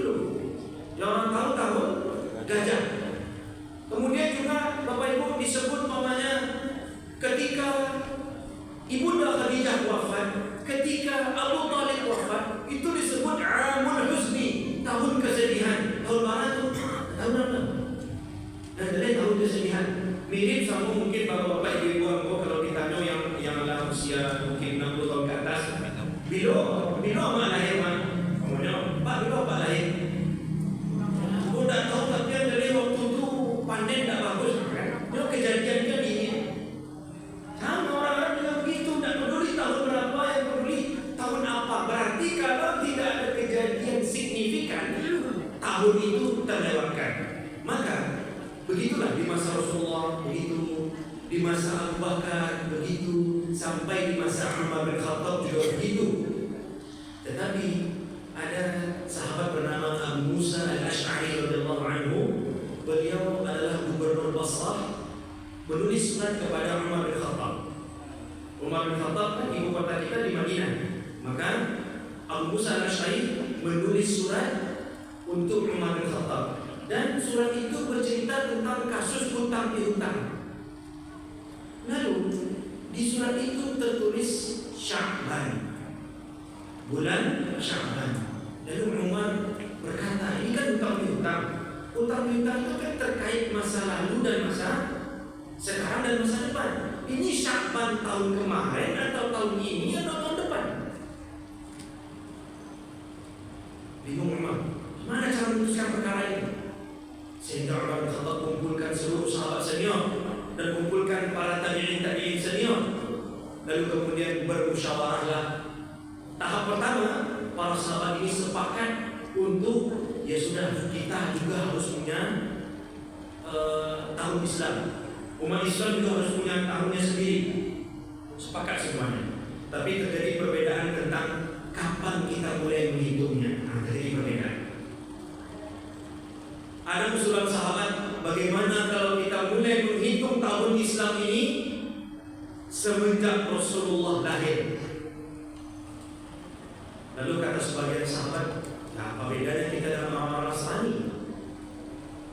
S6: Bino mak lahir mak. Kemudian Pak Bino Pak lahir. Aku tak tahu tapi yang dari waktu tu panen tak bagus kan. Dia kejadiannya ini. Sama orang-orang juga begitu, tak peduli tahun berapa, yang peduli tahun apa. Berarti kalau tidak ada kejadian signifikan, tahun itu terlewatkan. Maka begitulah di masa Rasulullah, begitu di masa Abu Bakar, begitu sampai di masa Umar bin Khattab juga begitu. Tetapi ada sahabat bernama Abu Musa al-Ash'ari radhiyallahu anhu. Beliau adalah gubernur Basrah, menulis surat kepada Umar bin Khattab. Umar bin Khattab kan ibu kota kita di Madinah. Maka Abu Musa al-Ash'ari menulis surat untuk Umar bin Khattab. Dan surat itu bercerita tentang kasus hutang piutang. Lalu di surat itu tertulis Sya'ban, bulan Sya'ban. Lalu Umar berkata, ini kan hutang piutang. Hutang piutang itu kan terkait masa lalu dan masa sekarang dan masa depan. Ini Sya'ban tahun kemarin atau tahun ini atau tahun depan? Bingung Umar, mana cara memutuskan perkara ini? Sehingga Umar bin Khattab kumpulkan seluruh sahabat senior dan kumpulkan para tabi'in senior. Lalu kemudian bermusyawarahlah. Tahap pertama, para sahabat ini sepakat untuk ya sudah kita juga harus punya tahun Islam. Umat Islam juga harus punya tahunnya sendiri. Sepakat semuanya. Tapi terjadi perbedaan tentang kapan kita mulai menghitungnya. Terjadi perbedaan. Ada usulan sahabat, bagaimana kalau kita mulai menghitung tahun Islam ini semenjak Rasulullah lahir? Lalu kata sebagian sahabat, nah, apa bedanya kita dengan orang-orang Nasrani?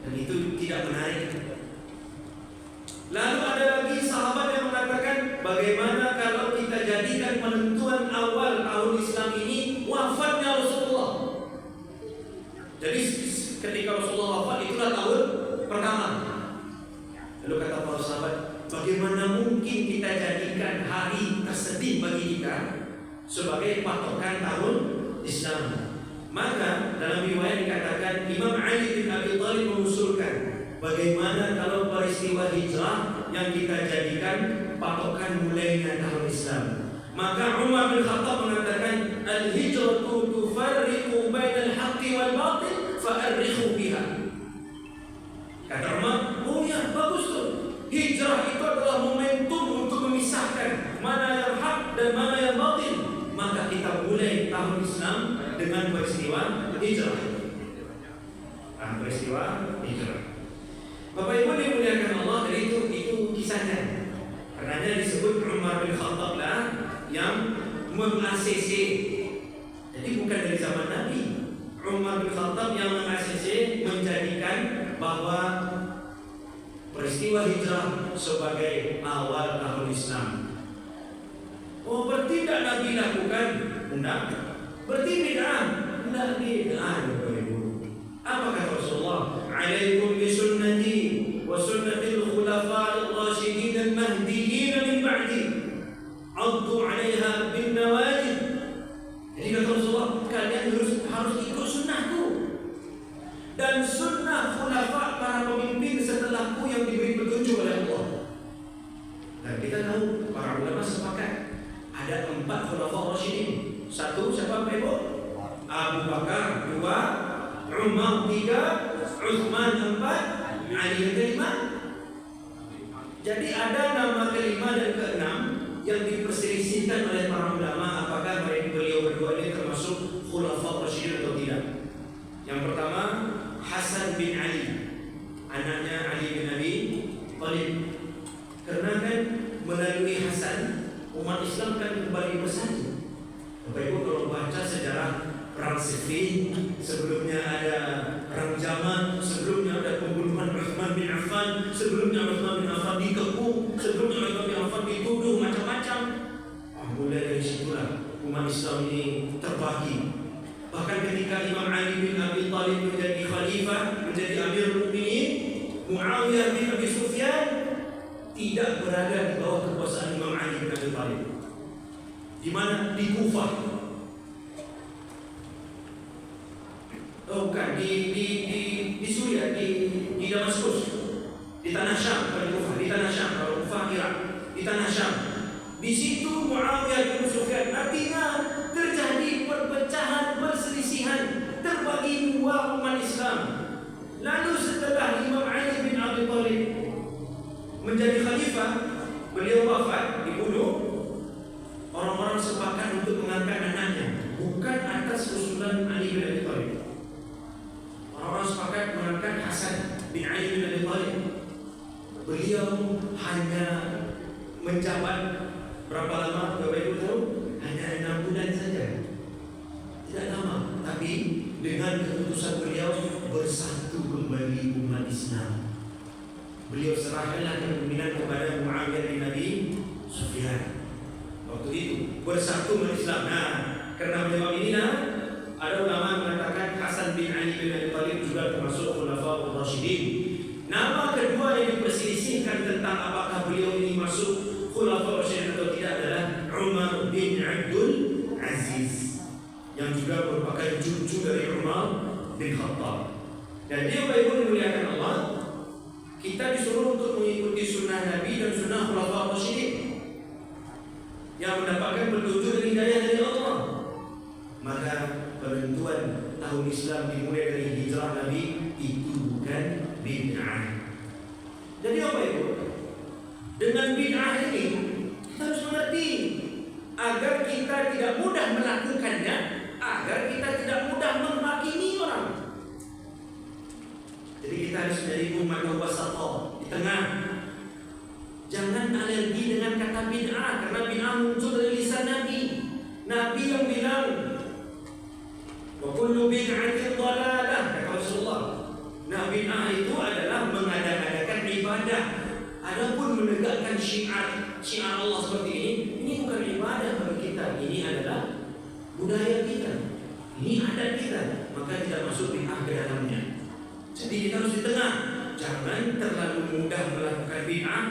S6: Dan itu tidak menarik. Lalu ada lagi sahabat yang mengatakan, bagaimana kalau kita jadikan penentuan awal tahun Islam ini wafatnya Rasulullah? Jadi ketika Rasulullah wafat itulah tahun pertama. Lalu kata para sahabat, bagaimana mungkin kita jadikan hari tersedih bagi kita sebagai patokan tahun Islam? Maka dalam riwayat dikatakan Imam Ali bin Abi Thalib mengusulkan, bagaimana kalau peristiwa hijrah yang kita jadikan patokan mulainya tahun Islam? Maka Umar bin Khattab mengatakan, al-hijratu tufarriqu bainal haqqi wal batil fa'arikhu biha. Kata Umar, oh ya bagus tuh. Hijrah itu adalah momentum untuk memisahkan mana yang hak dan mana yang batil. Maka kita mulai tahun Islam dengan peristiwa hijrah. Peristiwa hijrah. Bapak Ibu dimuliakan Allah, dari itu kisahnya. Karenanya disebut Umar bin Khattab lah yang meng-ACC. Jadi bukan dari zaman Nabi. Umar bin Khattab yang meng-ACC menjadikan bahwa peristiwa hijrah sebagai awal tahun Islam. Oh, berarti tidak Nabi lakukan? Tidak. Berarti bid'ah? Tidak bid'ah, Bapak Ibu. Apa kata Rasulullah? Alaikum bi sunnati wa sunnatil khulafa'ir rasyidin al-mahdiyyin min ba'di. Addu 'alaiha bin nawajid. Jadi kata Rasulullah, kalian harus ikut sunnahku dan sunnah khulafa para pemimpin setelahku yang diberi petunjuk oleh Allah. Dan kita tahu para ulama sepakat ada 4 khulafa rasyidin. 1 siapa Bapak Ibu? Abu Bakar. 2 Umar. 3 Utsman. 4 Ali yang kelima. Jadi ada nama kelima dan keenam yang diperselisihkan oleh para ulama apakah beliau berdua ini termasuk khulafa rasyidin atau tidak. Yang pertama Hasan bin Ali, anaknya Ali bin Abi Thalib. Karena kan melalui Hasan umat Islam kan kembali bersatu. Bapak Ibu kalau baca sejarah perang Siffin, sebelumnya ada perang Jamal, sebelumnya ada pembunuhan Utsman bin Affan, sebelumnya Utsman bin Affan dikepung, sebelumnya Utsman bin Affan dituduh macam-macam. Mulai dari situlah umat Islam ini terbagi. Bahkan ketika Imam Ali bin Abi Thalib menjadi khalifah, menjadi Amirul Mukminin, Muawiyah bin Abi Sufyan tidak berada di bawah kekuasaan Imam Ali bin Abi Thalib. Di mana? Di Kufah. Oh bukan, di Suria, di Damaskus, di tanah Syam, kalau di Kufah, di tanah Syam, kalau Kufah Irak, di tanah Syam. Di situ Muawiyah bin Sufyan, artinya terjadi perpecahan, perselisihan, terbagi dua umat Islam. Lalu setelah Imam Ali bin Abi Thalib menjadi khalifah, beliau wafat, dibunuh, orang-orang sepakat untuk mengangkat anaknya, bukan atas usulan Ali bin Abi Thalib. Orang-orang sepakat mengangkat Hasan bin Ali bin Abi Thalib. Beliau hanya menjabat berapa lama? Bapak Ibu tahu? Hanya 6 bulan saja. Tidak lama, tapi dengan keputusan beliau bersatu kembali umat Islam. Beliau serahkanlah kepemimpinan kepada Muawiyah bin Abi Sufyan. Waktu itu bersatu umat Islam. Nah, karena penyebab inilah ada ulama mengatakan Hasan bin Ali bin Abi Thalib juga termasuk Khulafaur Rasyidin. Nama kedua yang diperselisihkan tentang apakah beliau ini masuk Khulafaur Rasyidin atau tidak adalah Umar bin Abdul Aziz, yang juga merupakan cucu dari Umar bin Khattab. Dan dia Bapak Ibu dimuliakan Allah, kita disuruh untuk mengikuti sunnah Nabi dan sunnah Khulafaur Rasyidin yang mendapatkan petunjuk dan hidayah dari Allah. Maka penentuan tahun Islam dimulai dari hijrah Nabi itu bukan bid'ah. Jadi apa itu? Dengan bid'ah ini kita harus mengerti agar kita tidak mudah melakukannya, agar kita tidak mudah menghakimi orang. Jadi kita harus menjadi umat yang wasatah, di tengah. Jangan alergi dengan kata bid'ah, karena bid'ah muncul dari lisan Nabi. Nabi yang bilang, wa kullu bid'atin dhalalah, kata Rasulullah. Nah, bid'ah itu adalah mengadakan ibadah. Adapun menegakkan syiar Allah seperti ini bukan ibadah bagi kita. Ini adalah budaya kita, ini adat kita, maka tidak masuk bid'ah ke dalamnya. Jadi kita harus di tengah. Jangan terlalu mudah melakukan bid'ah,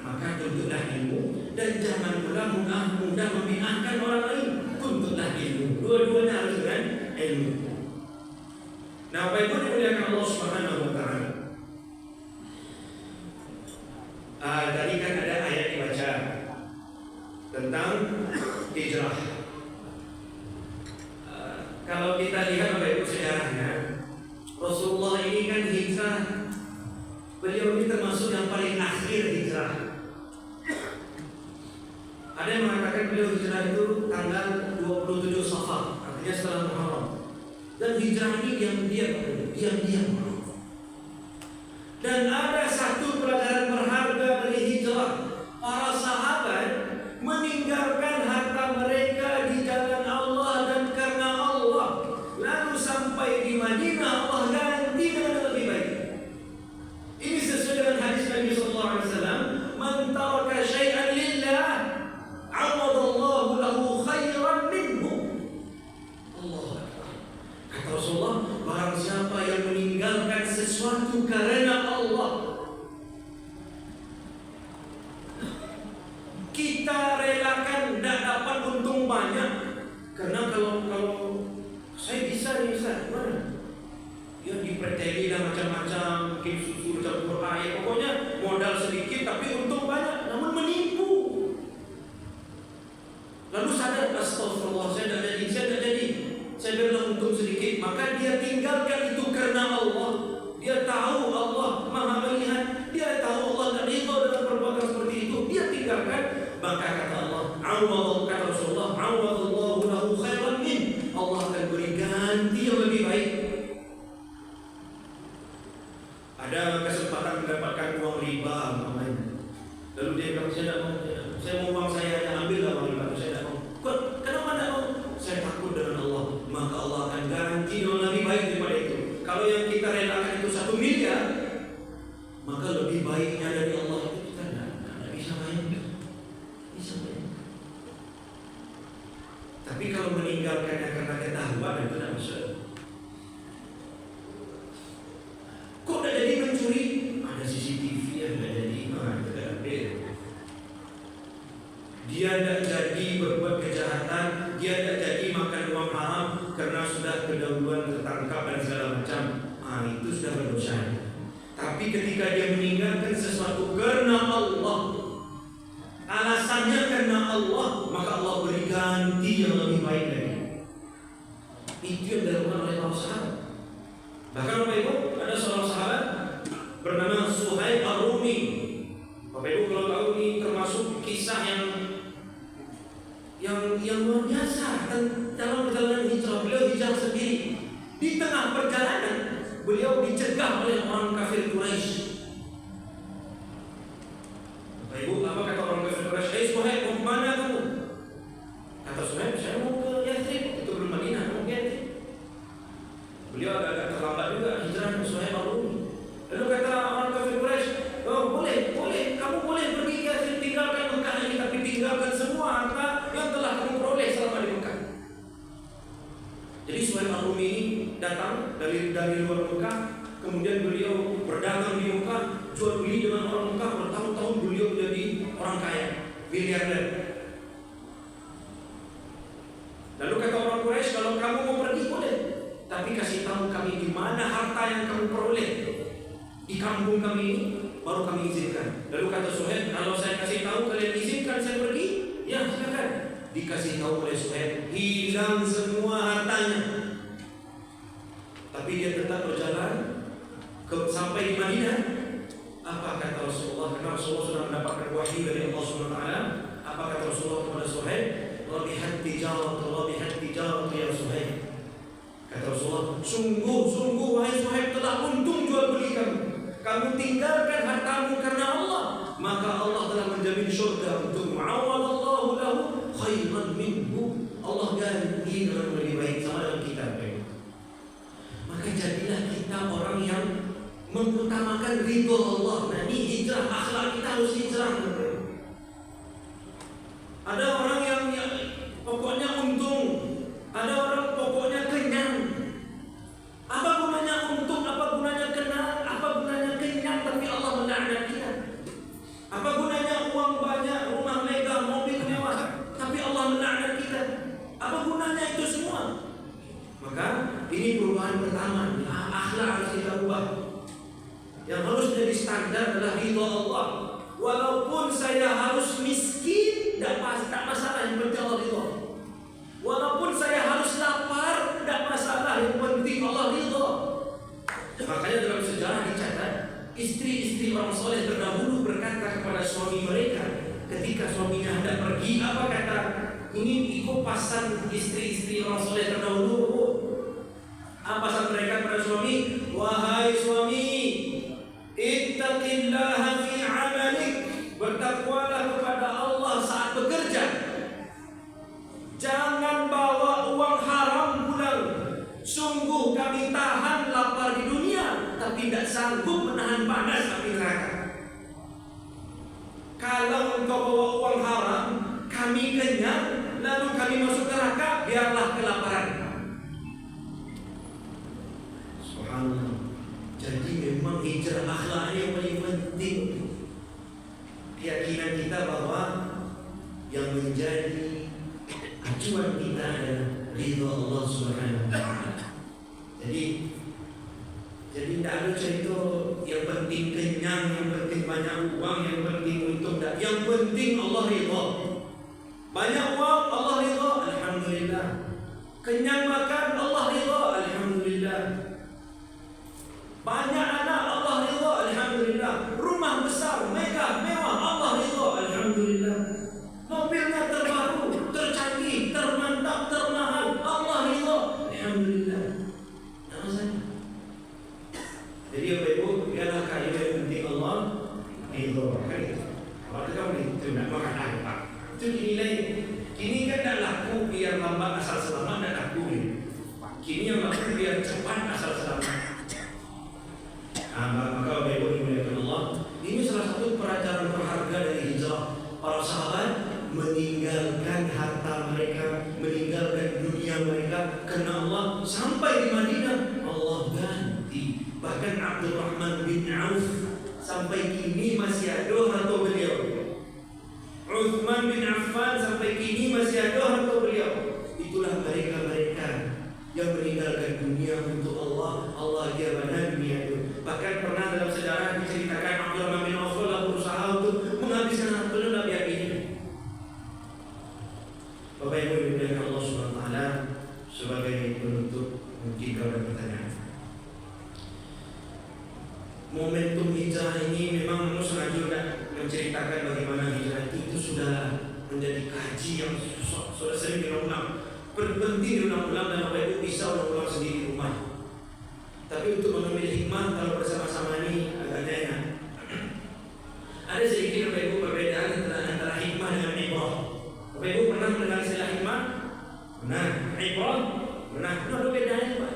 S6: maka tuntutlah ilmu, dan jangan pula mudah membid'ahkan orang lain. Tuntutlah ilmu. Dua-duanya harus dengan ilmu. Nah, Bapak Ibu dimuliakan Allah Subhanahu wa taala. Tadi kan ada ayat dibaca tentang hijrah. Kalau kita lihat Bapak Ibu sejarahnya, Rasulullah ini kan hijrah, beliau ini termasuk yang paling akhir hijrah. Ada yang mengatakan beliau hijrah itu tanggal 27 Safar, artinya setelah Muharram. Dan hijrah ini diam-diam. Dan ada satu pelajaran berharga dari hijrah. Para sahabat meninggalkan harta mereka di jalan Allah dan karena Allah. Lalu sampai di Madinah, Allah ganti dengan yang lebih baik. Ini sesuai dengan hadis Nabi SAW. Man taraka syai'an lillah, awadallahu lahu khairan minhu. Allah. Kata Rasulullah, barang siapa yang meninggalkan sesuatu karena Allah, kita relakan tidak dapat untung banyak. Karena kalau saya bisa gimana? Ya dipreteli lah macam-macam, mungkin susu campur air, pokoknya modal sedikit tapi untung banyak, namun menipu. Lalu sadar, astagfirullah, saya tidak jadi. Saya bilang untung sedikit, maka dia tinggalkan itu karena Allah. Dia tahu Allah Maha melihat, dia tahu Allah tidak ridha dengan perbuatan seperti itu, dia tinggalkan. Maka kata Allah, kata Rasulullah, awadallahu lahu khairan min, Allah akan beri ganti yang lebih baik. Ada kesempatan mendapatkan uang riba namanya. Lalu dia bilang, saya mau uang saya, ambillah uang riba, saya tidak mau. Kenapa tidak mau? Saya takut dengan Allah, maka Allah akan ganti yang lebih baik daripada itu. Kalau yang kita relakan itu 1 miliar, maka lebih baiknya dari Allah itu kita tidak bisa bayangkan. Tapi kalau meninggalkannya karena ketahuan itu tidak bisa. karena sudah kedahuluan tertangkap dan segala macam, itu sudah berdosa. Tapi ketika dia meninggalkan sesuatu karena Allah, alasannya karena Allah, maka Allah beri ganti yang lebih baik lagi. Itu yang dilakukan oleh para sahabat. Bahkan Bapak Ibu, ada seorang sahabat bernama Suhaib Ar-Rumi. Bapak Ibu kalau tahu, ini termasuk kisah yang luar biasa dalam perjalanan hijrah. Beliau hijrah sendiri. Di tengah perjalanan beliau dicegah oleh orang kafir Quraisy. Bapak Ibu, apa kata orang kafir Quraisy? "Hei Suhaib, mau kemana kamu?" Kata Suhaib, "Saya mau ke Yathrib." Itu belum Madinah, mau ke Yathrib. Beliau agak terlambat juga hijrah ke Suhaib Ar-Rumi. Lalu kata orang kafir Quraisy, "Oh, boleh, kamu boleh pergi ke Yathrib, tinggalkan Mekah ini, tapi tinggalkan semua harta yang telah kamu peroleh selama di Mekah." Jadi Suhaib Ar-Rumi ini datang dari luar Mekah, kemudian beliau berdagang di Mekah, jual beli dengan orang Mekah, bertahun-tahun beliau menjadi orang kaya, miliarder. Lalu kata orang Quraisy, "Kalau kamu mau pergi boleh, tapi kasih tahu kami di mana harta yang kamu peroleh di kampung kami ini, baru kami izinkan." Lalu kata Suhaib, "Kalau saya kasih tahu kalian izinkan saya pergi, ya silakan." Dikasih tahu oleh Suhaib, hilang semua hartanya. Tapi dia tetap berjalan sampai di Madinah. Apa kata Rasulullah? Karena Rasulullah sudah mendapatkan wahyu dari Allah SWT. Apa kata Rasulullah kepada Suhaib? "Rabihat tijarat ya Suhaib." Kata Rasulullah, sungguh wahai Suhaib, telah untung jual beli kamu. Kamu tinggalkan hartamu karena Allah, maka Allah telah menjamin syurga untukmu. Awalallahu lahu khairan minhu. Allah ganti dengan lebih baik sama dengan kita. Maka jadilah kita orang yang mengutamakan ridho Allah. Nah, ini hijrah, akhlak kita harus hijrah. Ada orang yang pokoknya untung, ada orang pokoknya kenyang. Apa gunanya untung, apa gunanya kenyang, tapi Allah melaknat kita. Apa gunanya uang banyak, rumah megah, mobil mewah, tapi Allah melaknat kita? Apa gunanya itu semua? Maka ini perubahan pertama, akhlak harus kita ubah. Yang harus jadi standar adalah ridho Allah. Walaupun saya harus miskin, tak masalah, yang penting Allah ridho. Walaupun saya harus lapar, tak masalah, yang penting Allah ridho. Makanya dalam sejarah dicatat, istri-istri orang soleh terdahulu berkata kepada suami mereka ketika suaminya hendak pergi, apa kata? Ini ikut pasan istri-istri orang soleh terdahulu. Apa pesan mereka kepada suami? "Wahai suami, ittaqillaha fi 'amalik." Bertakwalah kepada Allah saat bekerja. Jangan bawa uang haram pulang. Sungguh kami tahan lapar di dunia, tapi tidak sanggup menahan panas api neraka. Kalau engkau bawa uang haram, kami kenyang, lalu kami masuk neraka, biarlah kelaparan. Subhanallah. Jadi memang hijrah akhlak yang paling penting. Keyakinan kita bahwa yang menjadi acuan kita adalah ridho Allah Subhanahu wa Ta'ala. Jadi tidak ada cerita yang penting kenyang, yang penting banyak uang, yang penting untung, tak. Yang penting Allah ridho. Banyak uang, Allah ridho, alhamdulillah. Kenyang makan, Allah ridho, alhamdulillah. Banyak anak, Allah ridho, alhamdulillah. Rumah besar, megah, mewah, Allah ridho, alhamdulillah. Mobilnya terbaru, tercanggih, termantap, termahal, Allah ridho, alhamdulillah. Tak masalah. Jadi Bapak Ibu, biarlah kaya yang penting Allah ridho. Kalau kamu itu nak makan apa? Itu dinilai. Kini kan tak laku biar lambat asal selamat, tak laku ni. Kini yang laku biar cepat asal selamat. Maka Bapak Ibu dimuliakan Allah, ini salah satu pelajaran berharga dari hijrah. Para sahabat meninggalkan harta mereka, meninggalkan dunia mereka karena Allah. Sampai di Madinah Allah ganti. Bahkan Abdurrahman bin Auf sampai kini masih ada harta beliau. Uthman bin Affan sampai kini masih ada harta beliau. Itulah mereka-mereka untuk Allah, Allah dia pada dunia itu. Bahkan pernah dalam sejarah diceritakan Abdurrahman bin Auf berusaha untuk menghabiskan harta Nabi ini. Bapak Ibu dimuliakan Allah Subhanahu wa taala, sebagai penutup mungkin kalau ada pertanyaan. Momentum hijrah ini memang sengaja juga menceritakan bagaimana hijrah itu sudah menjadi kaji yang sudah sering diulang-ulang. Penting diulang-ulang dan Bapak Ibu bisa ulang-ulang sendiri di rumah. Tapi untuk mengambil hikmah kalau bersama-sama ini agak enak. Ada sedikit Bapak Ibu perbedaan antara hikmah dengan ibrah. Bapak Ibu pernah mendengar istilah hikmah? Pernah. Ibrah? Pernah. Ada bedanya Pak.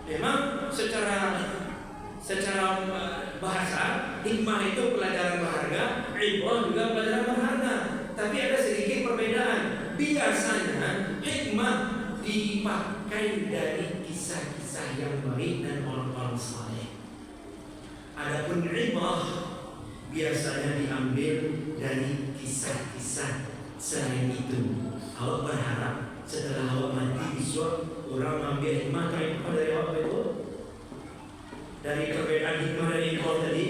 S6: Memang secara bahasa hikmah itu pelajaran berharga, ibrah juga pelajaran berharga. Tapi ada sedikit perbedaan. Biasanya hikmah dipakai dari kisah-kisah yang baik dan orang-orang saleh. Adapun ibrah biasanya diambil dari kisah-kisah selain itu. Awak berharap setelah awak mati besok orang mengambil hikmah dari awak itu? Dari perbedaan hikmah dan ibrah tadi,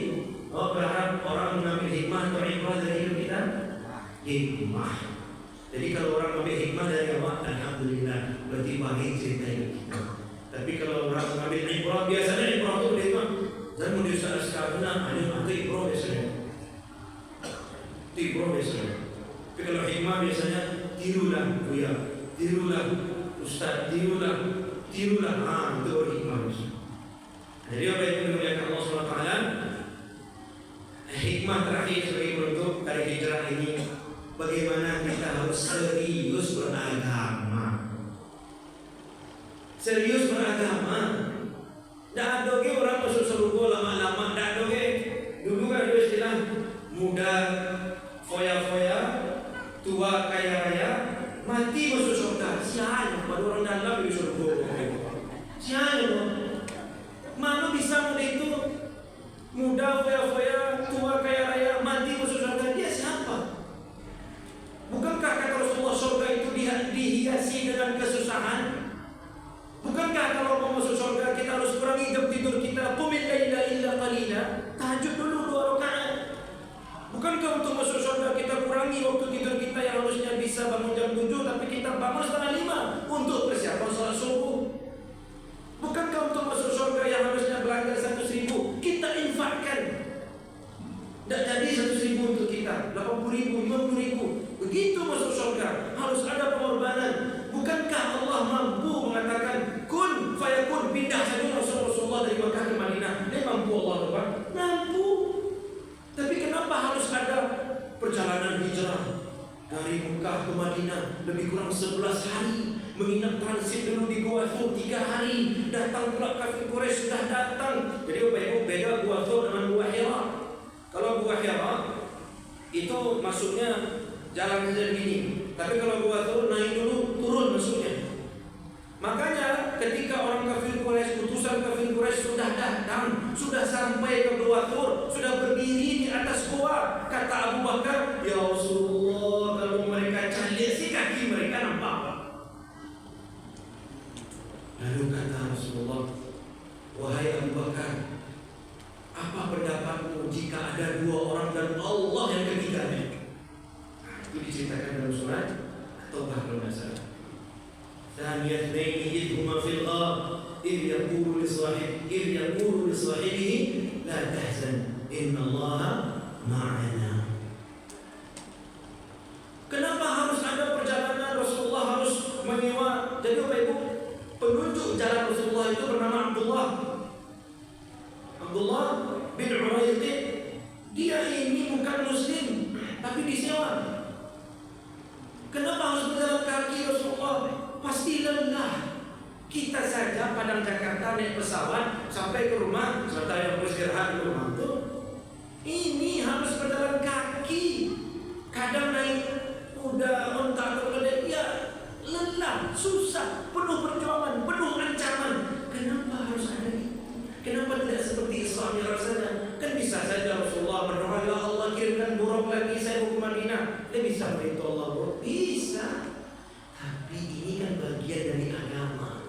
S6: awak berharap orang mengambil hikmah atau ibrah dari hidup kita? Hikmah. Jadi kalau orang mengambil hikmah dari awak, alhamdulillah, berarti baik cerita hidup kita. Tapi kalau orang mengambil ibrah, biasanya ibrah itu hikmah. Dan mau diusaha sekarang, ada atau ibrah biasanya. Itu ibrah biasanya. Tapi kalau hikmah biasanya tirulah, buya, tirulah, ustaz, tirulah. Itu baru hikmah biasanya. Jadi apa yang dimuliakan Allah SWT, hikmah terakhir sebagai penutup dari hijrah ini, bagaimana kita harus serius beragama. Serius beragama. Tak ada orang masuk surga lama-lama. Tak ada. Dulu kan ada istilah muda foya-foya, tua kaya raya, mati masuk surga. Siapa pada orang dalam di surga? Siapa? Mana bisa muda itu? Muda foya-foya, tua kaya raya, mati masuk surga. Dia siapa? Bukankah kata Rasulullah surga itu dihiasi dengan kesusahan? Bukankah kalau mau masuk surga kita harus kurangi jam tidur kita? Qumil laila illa qalila. Tahajud dulu 2 rakaat. Bukankah untuk masuk surga kita kurangi waktu tidur kita yang harusnya bisa bangun jam 7 tapi kita bangun setengah 5 untuk persiapan salat subuh? Bukankah untuk masuk surga yang harusnya belanja 100.000 kita infakkan? Tak jadi 100.000 untuk kita, 80.000, 50.000. Begitu masuk surga harus ada pengorbanan. Bukankah Allah mampu mengatakan kun fayakun, pindah saja Rasulullah dari Makkah ke Madinah? Dia mampu Allah Tuhan? Mampu. Tapi kenapa harus ada perjalanan hijrah dari Makkah ke Madinah lebih kurang 11 hari? Menginap transit dulu di Gua Thur 3 hari. Datang pula kafir Quraisy sudah datang. Jadi Bapak Ibu beda Gua Thur dengan Gua Hira. Kalau Gua Hira itu masuknya jalan saja begini. Tapi kalau Gua Thur naik dulu, turun masuknya. Makanya ketika orang kafir Quraisy, utusan kafir Quraisy sudah datang, sudah sampai ke Gua Thur, sudah berdiri di atas gua, kata Abu Bakar, ya Rasulullah, kalau mereka cari si kaki mereka nampak apa? Lalu kata Rasulullah, wahai Abu Bakar, apa pendapatmu jika ada 2 orang dan Allah yang ketiganya? Itu diceritakan dalam surat At-Taubah kalau tidak salah. Thaniyat naini idhuma fil ghar idh yaqulu li sahibihi la tahzan innallaha ma'ana. Kenapa harus ada perjalanan? Rasulullah harus menyewa. Jadi Bapak Ibu, penunjuk jalan Rasulullah itu bernama Abdullah bin Uraiqid. Dia ini bukan muslim, tapi disewa. Kenapa harus berjalan kaki Rasulullah? Pasti lelah. Kita saja Padang Jakarta naik pesawat sampai ke rumah, sementara yang beristirahat di rumah itu. Ini harus berjalan kaki. Kadang naik kuda, unta atau keledai, ya lelah, susah, penuh perjuangan, penuh ancaman. Kenapa harus ada ini? Kenapa tidak seperti Islam yang rasanya? Kan bisa saja Rasulullah berdoa, ya Allah kirimkan buruk lagi saya ke Madinah. Dia bisa begitu Allah buruk? Bisa. Tapi ini kan bagian dari agama.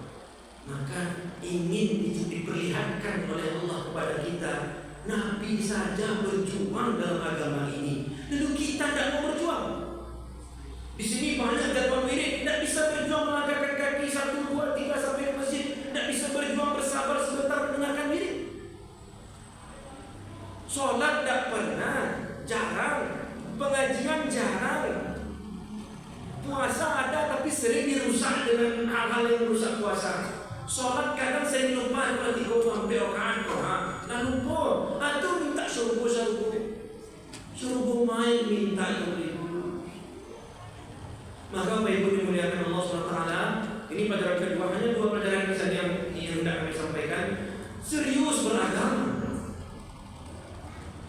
S6: Maka Nabi saja berjuang dalam agama ini, lalu kita tidak mau berjuang. Di sini banyak jadwal wirid, tidak bisa berjuang melangkahkan kaki 1, 2, 3 sampai ke masjid, tidak bisa berjuang bersabar sebentar mendengarkan wirid. Sholat tidak pernah, jarang, pengajian jarang, puasa ada tapi sering dirusak dengan hal-hal yang merusak puasa. Sholat kadang saya lupa kalau 3 sampai rakaat, lalu atau minta suruh main minta itu. Maka Bapak Ibu dimuliakan Allah SWT, ini pelajaran kedua, hanya 2 pelajaran saja yang hendak kami sampaikan. Serius beragama.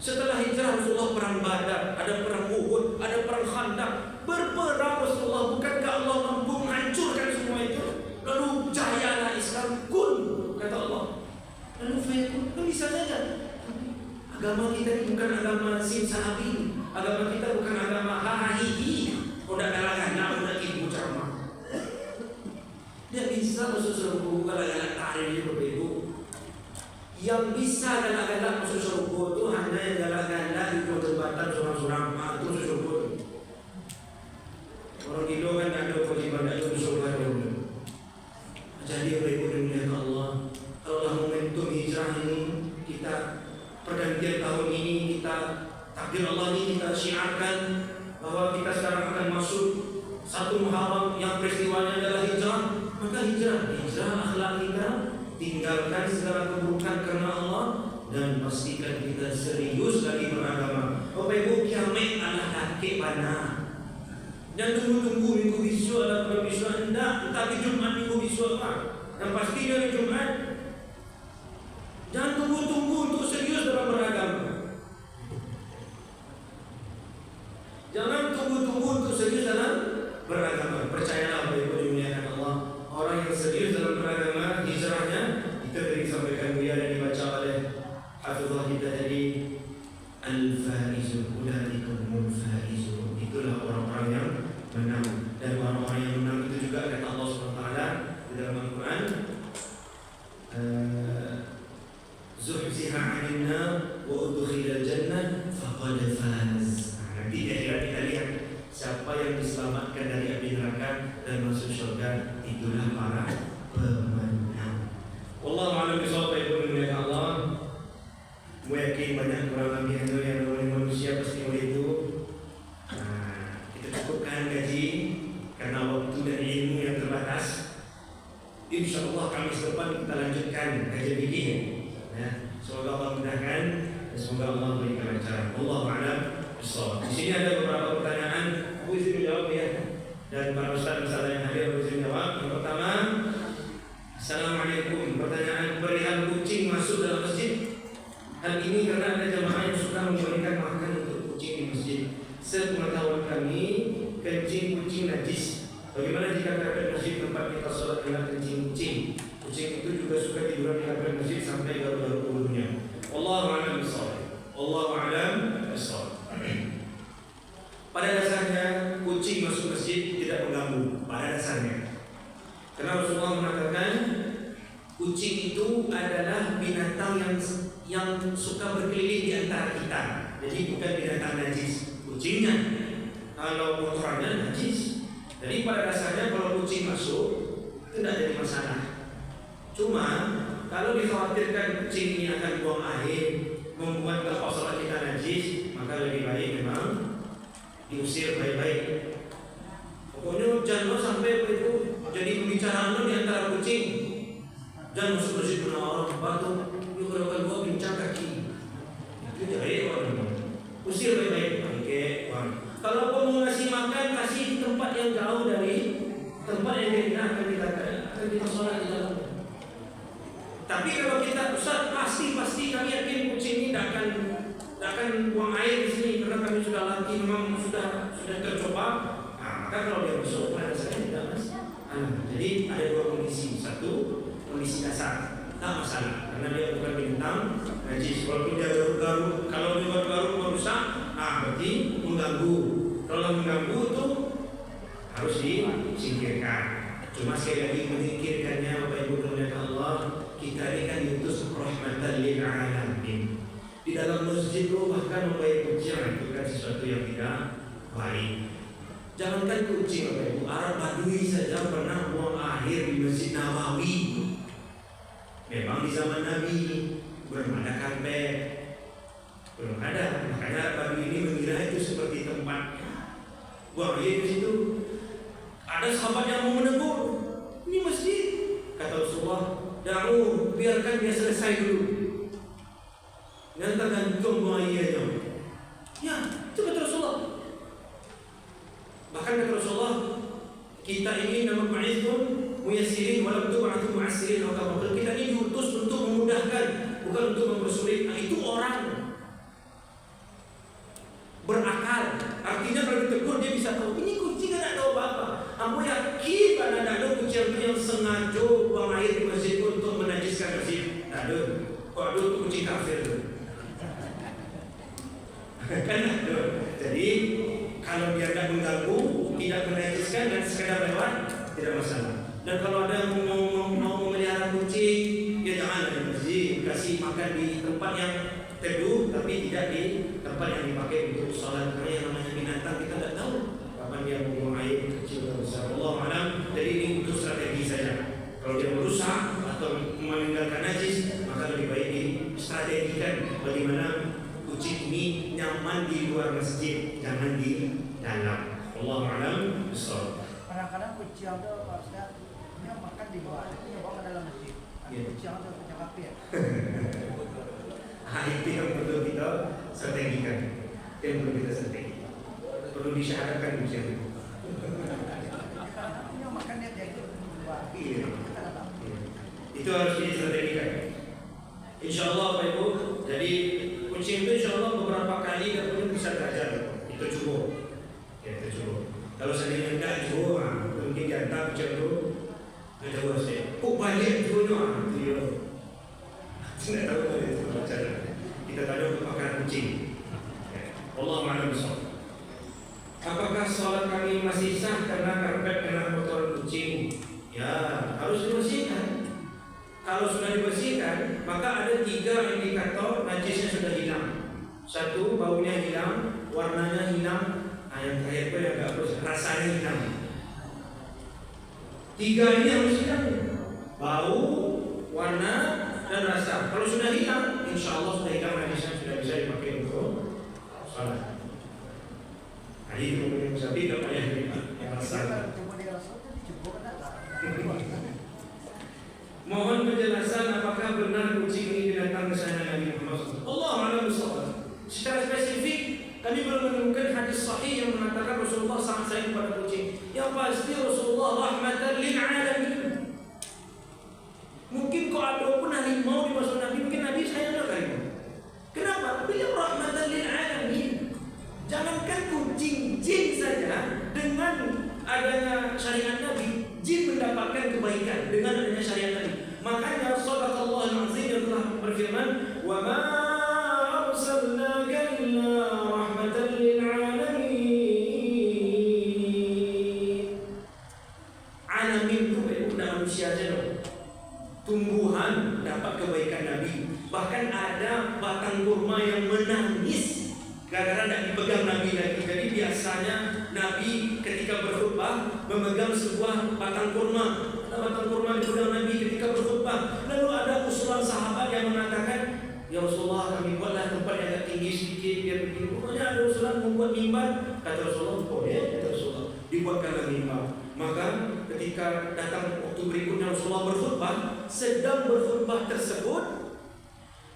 S6: Setelah hijrah Rasulullah perang Badar, ada perang Uhud, ada perang Khandaq. Berperang Rasulullah, bukankah Allah mampu menghancurkan semua itu? Lalu jayalah Islam, kun, kata Allah. Lalu fayakun, kan bisa saja. Agama kita ini bukan agama simsalabim, agama kita bukan agama hahihi. Udah galak-galak, udah ibu ceramah. Dia bisa masuk surga galak-galak tarik Bapak Ibu. Yang bisa galak-galak masuk surga itu hanya yang galak-galak di jembatan surang-surang, itu surga. Orang Indo kan ada kewajiban itu surga dulu. Jadi Bapak Ibu dimuliakan Allah, kalau momentum hijrah ini kita pergantian tahun ini, kita takdir Allah ini kita syiarkan bahwa kita sekarang akan masuk 1 Muharram yang peristiwanya adalah hijrah. Maka hijrah akhlak kita, tinggalkan segala keburukan karena Allah, dan pastikan kita serius lagi beragama. Bapak Ibu, kiamat adalah kakek panah. Jangan tunggu-tunggu minggu besok ada bulan besok, tapi Jumat minggu besok Pak. Yang pasti hari Jumat. Jangan tunggu-tunggu untuk serius dalam beragama. Jangan tunggu-tunggu untuk serius dalam beragama. Percayalah Bapak Ibu dimuliakan Allah, orang yang serius dalam beragama, hijrahnya itu tadi disampaikan Buya dan dibaca oleh Hafizullah kita tadi, al-faizun ulaikumul faizun. Itulah orang-orang yang menang. Dan orang-orang yang menang itu juga kata Allah SWT di dalam Al-Quran, zuhziha 'anil nar wa udkhilal jannah faqad faz. Nanti di akhirat kita lihat siapa yang diselamatkan dari api neraka dan masuk surga, itulah para pemenang. Wallahu a'lam bishawab. Ibu dimuliakan Allah, mungkin banyak kurang lebih yang oleh manusia pasti oleh itu. Kita cukupkan gaji karena waktu dan ilmu yang terbatas. InsyaAllah Kamis depan kita lanjutkan kajian fikih. Semoga Allah mudahkan dan semoga Allah beri kelancaran. Wallahu a'lam bishawab. Di sini ada beberapa pertanyaan, Bu izin menjawab ya. Dan para ustaz yang hadir Bu izin menjawab. Yang pertama, Assalamualaikum. Pertanyaan, perihal kucing masuk dalam masjid. Hal ini karena ada jamaah yang suka memberikan makan untuk kucing di masjid. Sepengetahuan kami, kencing kucing najis. Bagaimana jika karpet masjid tempat kita sholat dengan kencing kucing? Kucing itu juga suka tiduran di karpet masjid sampai garu-garu bulunya. Wallahu a'lam bishawab. Wallahu a'lam bishawab. Pada dasarnya kucing masuk masjid tidak mengganggu. Pada dasarnya, karena Rasulullah mengatakan kucing itu adalah binatang yang suka berkeliling di antara kita. Jadi bukan binatang najis. Kucingnya, kalau kotorannya najis. Jadi pada dasarnya kalau kucing masuk itu tidak jadi masalah. Cuma kalau dikhawatirkan kucing ini akan buang air, membuat tempat sholat kita najis, maka lebih baik memang diusir baik-baik. Pokoknya jangan sampai itu jadi pembicaraan di antara kucing. Jangan masuk masjid dengan orang batu, you kalau gua bincang kaki. Itu jadi orang. Usir baik-baik. Kalau kau mau ngasih makan, kasih di tempat yang jauh dari tempat yang akan kita sholat di dalam. Tapi kalau kita Ustaz, pasti kami yakin kucing ini tidak akan buang air di sini karena kami sudah latih, memang sudah tercoba. Maka kalau dia masuk, pada saya tidak masalah. Jadi ada 2 kondisi. Satu, kondisi dasar, tak masalah karena dia bukan bintang najis. Walaupun dia garu-garu, kalau dia garu-garu merusak, berarti mengganggu. Kalau mengganggu itu harus disingkirkan. Cuma sekali lagi menyingkirkannya Bapak Ibu dimuliakan Allah, kita ini kan diutus rahmatan lil alamin. kucing Bapak Ibu. Arab Badui saja pernah buang akhir di Masjid Nabawi. Memang di zaman Nabi belum ada karpet, belum ada. Makanya Arab Badui ini mengira itu seperti tempat buang akhir di situ. Ada sahabat yang mau menegur, ini masjid. Kata Rasulullah, "Da'u, biarkan dia selesai dulu. Dan tergantung buang akhirnya." Ya, itu kata Rasulullah. Bahkan kata Rasulullah, kita ini nama ma'izun muyassirin walau tub'atu mu'assirin. Kita ini diutus untuk memudahkan, bukan untuk mempersulit. Nah, itu orang berakal. Artinya kalau ditegur dia bisa tahu ini kucing tidak tahu apa-apa. Aku yakin pada ada kucing yang sengaja buang air di masjid untuk menajiskan masjid. Ada. Kok ada kucing kafir tu? Kan ada. Jadi kalau dia tidak mengganggu, tidak menajiskan dan sekadar lewat, tidak masalah. Dan kalau ada yang mau memelihara kucing, dia jangan di masjid, kasih makan di tempat yang teduh, tapi tidak di tempat yang dipakai untuk salat. Karena yang namanya binatang kita tidak tahu kapan dia mau buang air kecil atau besar. Allah alam. Jadi ini untuk strategi saja. Kalau dia merusak atau meninggalkan najis, maka lebih baik distrategikan bagaimana kucing ini nyaman di luar masjid, jangan di dalam. Allah alam. Besar.
S7: Kadang-kadang kucing itu Pak Ustaz, dia makan di luar, dia bawa ke dalam masjid. Kucing itu punya kafir.
S6: Itu yang perlu kita strategikan. Itu yang perlu kita strategi. Perlu disyaratkan kucing itu.
S7: Dia makan dia itu di luar.
S6: Iya. Itu harus distrategikan. InsyaAllah Bapak Ibu. Jadi kucing itu InsyaAllah beberapa kali dan perlu bisa belajar. Itu cukup. Ya, itu cukup. Kalau seandainya tidak cukup, mungkin diantar kucing itu ada wasnya. Kok banyak cukup itu? Tidak tahu itu belajar. Kita tahu untuk makanan kucing. Allah Maha Besar. Apakah sholat kami masih sah karena karpet kena kotoran kucing? Ya, harus dibersihkan. Kalau sudah dibersihkan, maka ada 3 indikator najisnya sudah hilang. 1, baunya hilang, warnanya hilang. Yang terakhir itu yang agak terus rasanya hilang. 3 ini harus hilang. Bau, warna, dan rasa. Kalau sudah hilang, insya Allah sudah hilang najisnya, sudah bisa dipakai untuk salat. Hari itu yang sapi tak payah yang rasa.
S7: Coba dia rasa itu dicoba kan?
S6: Mohon penjelasan apakah benar kucing ini binatang kesayangan Nabi Muhammad SAW. Allah a'lam bishawab. Secara spesifik kami belum menemukan hadis sahih yang mengatakan Rasulullah sangat sayang kepada kucing. Yang pasti Rasulullah rahmatan lil alamin. Mungkin kalau ada pun harimau di masa Nabi, mungkin Nabi sayang dengan harimau. Kenapa? Beliau rahmatan lil alamin. Jangankan kucing, jin saja dengan adanya syariat Nabi, jin mendapatkan kebaikan dengan adanya syariat Nabi. Makanya Shadaqallahul Azim yang telah berfirman, "Wa ma arsalnaka illa rahmatan lil alamin." Alamin itu bukan manusia saja dong. Tumbuhan dapat kebaikan Nabi. Bahkan ada batang kurma yang menangis gara-gara tidak dipegang Nabi lagi. Jadi biasanya Nabi ketika berkhutbah memegang sebuah batang kurma. Batang kurma dipegang Nabi ketika berkhutbah. Lalu ada usulan sahabat yang mengatakan, "Ya Rasulullah, kami buatlah tempat yang agak tinggi sedikit biar begini." Pokoknya ada usulan membuat mimbar. Kata Rasulullah, "Boleh." Kata Rasulullah, dibuatkanlah mimbar. Maka ketika datang waktu berikutnya Rasulullah berkhutbah, sedang berkhutbah tersebut,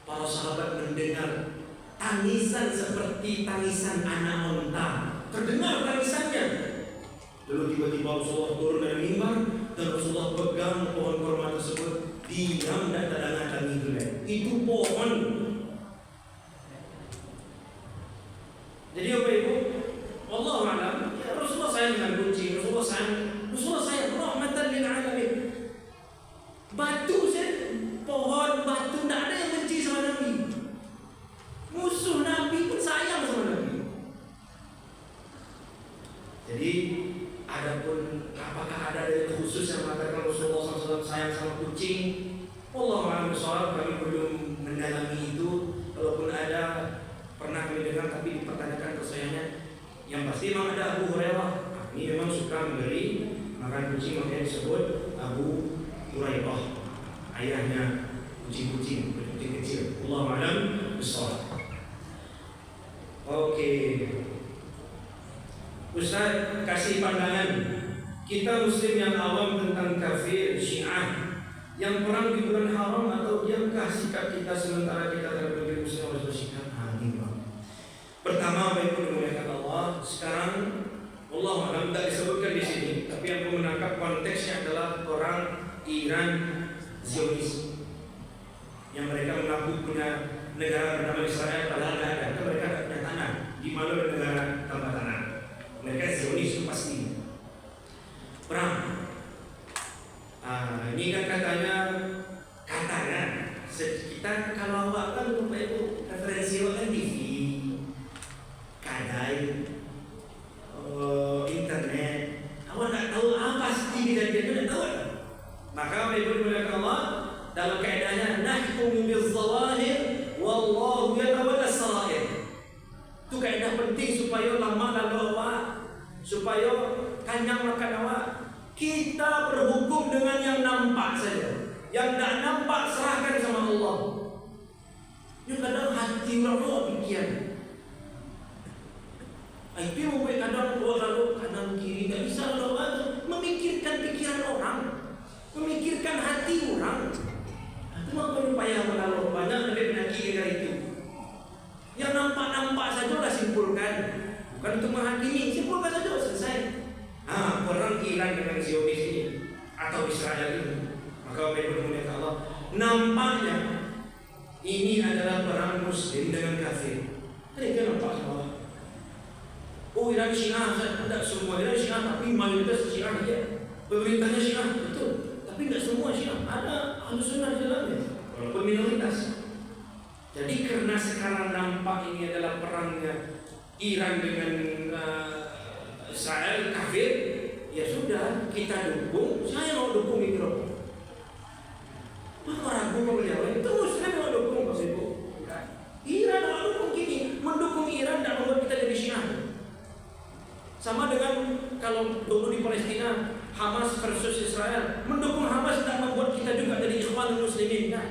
S6: para sahabat mendengar tangisan seperti tangisan anak unta. Terdengar tangisannya. Lalu tiba-tiba Rasulullah turun dari mimbar dan Rasulullah pegang pohon kurma tersebut. Diam dan tak ada itu. Itu pohon. Jadi apa Ibu? Allah a'lam. Ya, Rasulullah sayang dengan kucing. Rasulullah sayang rahmatan lil alamin. Batu saja, pohon batu tidak ada yang benci sama Nabi. Musuh Nabi pun sayang sama Nabi. Jadi, adapun apakah ada dari khusus yang mengatakan Rasulullah SAW sayang sama kucing? Allah a'lam bishawab, kami belum mendalami itu. Kalaupun ada, pernah kami dengar tapi dipertanyakan kesayangannya. Yang pasti memang ada Abu Hurairah. Ini memang suka memberi makan kucing, makanya disebut Abu Hurairah, ayahnya kucing-kucing kecil. Allahu a'lam bishawab. Oke, Ustaz, kasih pandangan kita Muslim yang awam tentang kafir Syiah yang perang di bulan haram atau diamkah sikap kita sementara kita terlebih Muslim harus bersikap adil. Pertama, Bapak Ibu dimuliakan Allah, sekarang Allah alam tak disebutkan di sini, tapi yang menangkap konteksnya adalah orang Iran Zionis yang mereka mengaku punya negara bernama Israel padahal tidak ada, mereka tidak punya tanah di mana ada negara tanpa tanah. Mereka Zionis pasti perang. Ini kan katanya kita kalau awak kan Bapak Ibu referensi awak kan TV, kadai, internet. Awak tak tahu apa sih kejadian, tak tahu. Maka Bapak Ibu dimuliakan Allah, dalam kaidahnya nahkumu bil-zawahir wallahu yatawalla as-sarair. Itu kaidah penting supaya lama lalu awak, supaya kanyang makan awak. Kita berhukum dengan yang nampak saja. Yang tak nampak serahkan sama Allah. Ini kadang hati orang demikian. Itu yang membuat kadang lalu kanan kiri tak bisa lalu memikirkan pikiran orang, memikirkan hati orang. Itu makanya payah lalu banyak lebih penyakit dari itu. Yang nampak-nampak saja lah simpulkan, bukan untuk menghakimi, simpulkan saja selesai. Perang Iran dengan Zionis ini atau Israel ini, maka Bapak Ibu dimuliakan Allah, nampaknya ini adalah perang Muslim dengan kafir. Mereka nampak semua. Oh, Iran Syiah, tidak semua Iran Syiah, tapi mayoritas Syiah ya. Pemerintahnya Syiah, betul. Tapi tidak semua Syiah. Ada Ahlus Sunnah di dalamnya, walaupun minoritas. Jadi karena sekarang nampak ini adalah perangnya Iran dengan Israel kafir, ya sudah kita dukung. Saya mau dukung itu. Maka ragu mau beliau itu Muslim mau dukung Mas Ibu. Iran mau dukung gini, mendukung Iran dan membuat kita jadi Syiah. Sama dengan kalau dulu di Palestina Hamas versus Israel, mendukung Hamas dan membuat kita juga jadi Ikhwanul Muslimin kan?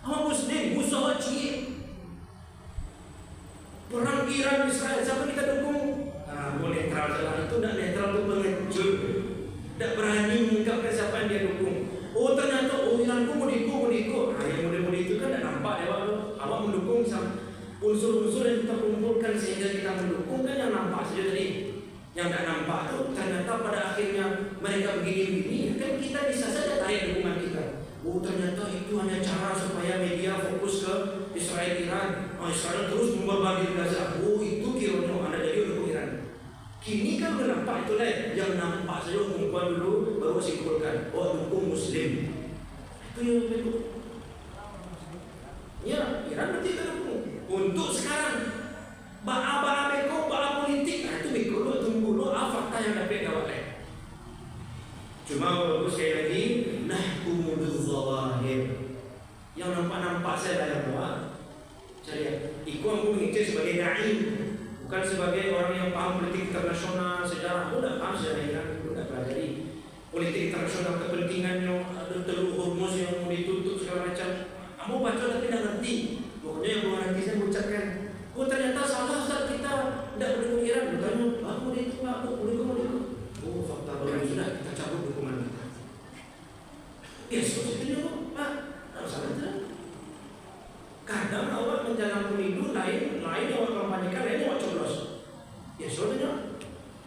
S6: Sama Muslim, musuh Syiah. Perang Iran Israel, siapa kita dukung? Boleh netral salah, itu tidak netral, itu pengecut. Tidak berani mengungkapkan siapa yang dia dukung. Oh ternyata Iranku mau diikut. Yang model-model itu kan tidak nampak ya. Awak mendukung unsur-unsur yang kita kumpulkan sehingga kita mendukung kan yang nampak saja tadi. Yang tidak nampak itu ternyata pada akhirnya mereka begini-begini, kan kita bisa saja tarik dukungan kita. Oh ternyata itu hanya cara supaya media fokus ke Israel Iran. Israel terus memberbagi Gaza. Oh itu kiranya Anda jadi dukung Iran. Kini kan nampak itu lah, yang nampak saja umumkan dulu baru simpulkan. Oh dukung Muslim. Itu yang betul. Ya Iran berarti kita dukung. Untuk sekarang Ba'a beko, ba'a politik, itu mikro, tunggu dulu, fakta yang dapat gawat lain. Cuma bagus sekali lagi, nahkumu bil-zawahir. Yang nampak-nampak saya dalam doa. Saya ikut aku mengincar sebagai da'i, bukan sebagai orang yang paham politik internasional, sejarah. Aku tidak paham sejarah Iran, aku tidak pelajari politik internasional, kepentingannya, ada teluk Hormuz yang mau ditutup segala macam. Kamu baca tapi tidak ngerti. Pokoknya yang mau nanti saya ucapkan. Oh ternyata salah saat kita tidak mendukung Iran. Bertanya, aku itu aku mendukung. Oh fakta baru sudah kita cabut dukungan kita. Ya sebetulnya Pak, tak salah tidak. Kadang awak menjalankan pemilu lain awak kampanyekan, lain awak coblos. Ya sebetulnya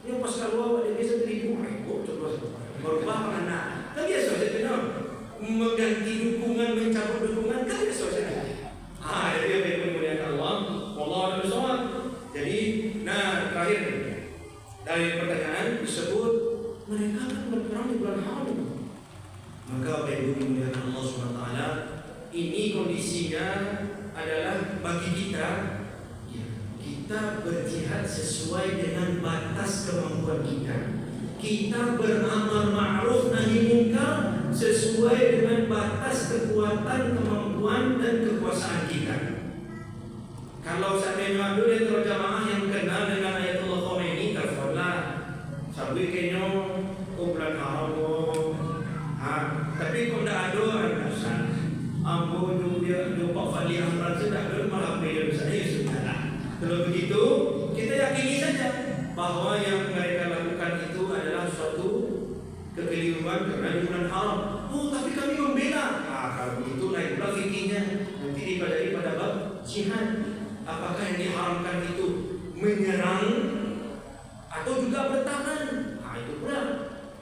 S6: ini pas kalau awak dia bisa 1.000 coblos berubah mana? Kan biasa sebetulnya mengganti dukungan, mencabut dukungan kan biasa saja. Jadi kemudian Allah bersama. Jadi, terakhir dari pertanyaan disebut mereka kan berperang di bulan haram. Maka Bapak kemudian Allah SWT, ini kondisinya adalah bagi kita berjihad sesuai dengan batas kemampuan kita. Kita beramal ma'ruf nahi munkar sesuai dengan batas kekuatan, kemampuan dan kekuasaan kita. Kalau seandainya dulu terjemaah yang kenal dengan Ayatullah Khomeini, terfallah. Siapa Tapi kayaknya bulan haram tapi kau tak ada alasan. Ambo dia Pak Fadli Amran sudah ada malah beliau saya sudah. Kalau begitu kita yakini saja bahwa yang mereka lakukan itu adalah suatu kekeliruan karena di bulan haram. Oh, tapi kami membela. Kalau begitu lain pula fikirnya. Nanti dipelajari pada bab jihad. Apakah yang diharamkan itu menyerang atau juga bertahan? Itu pula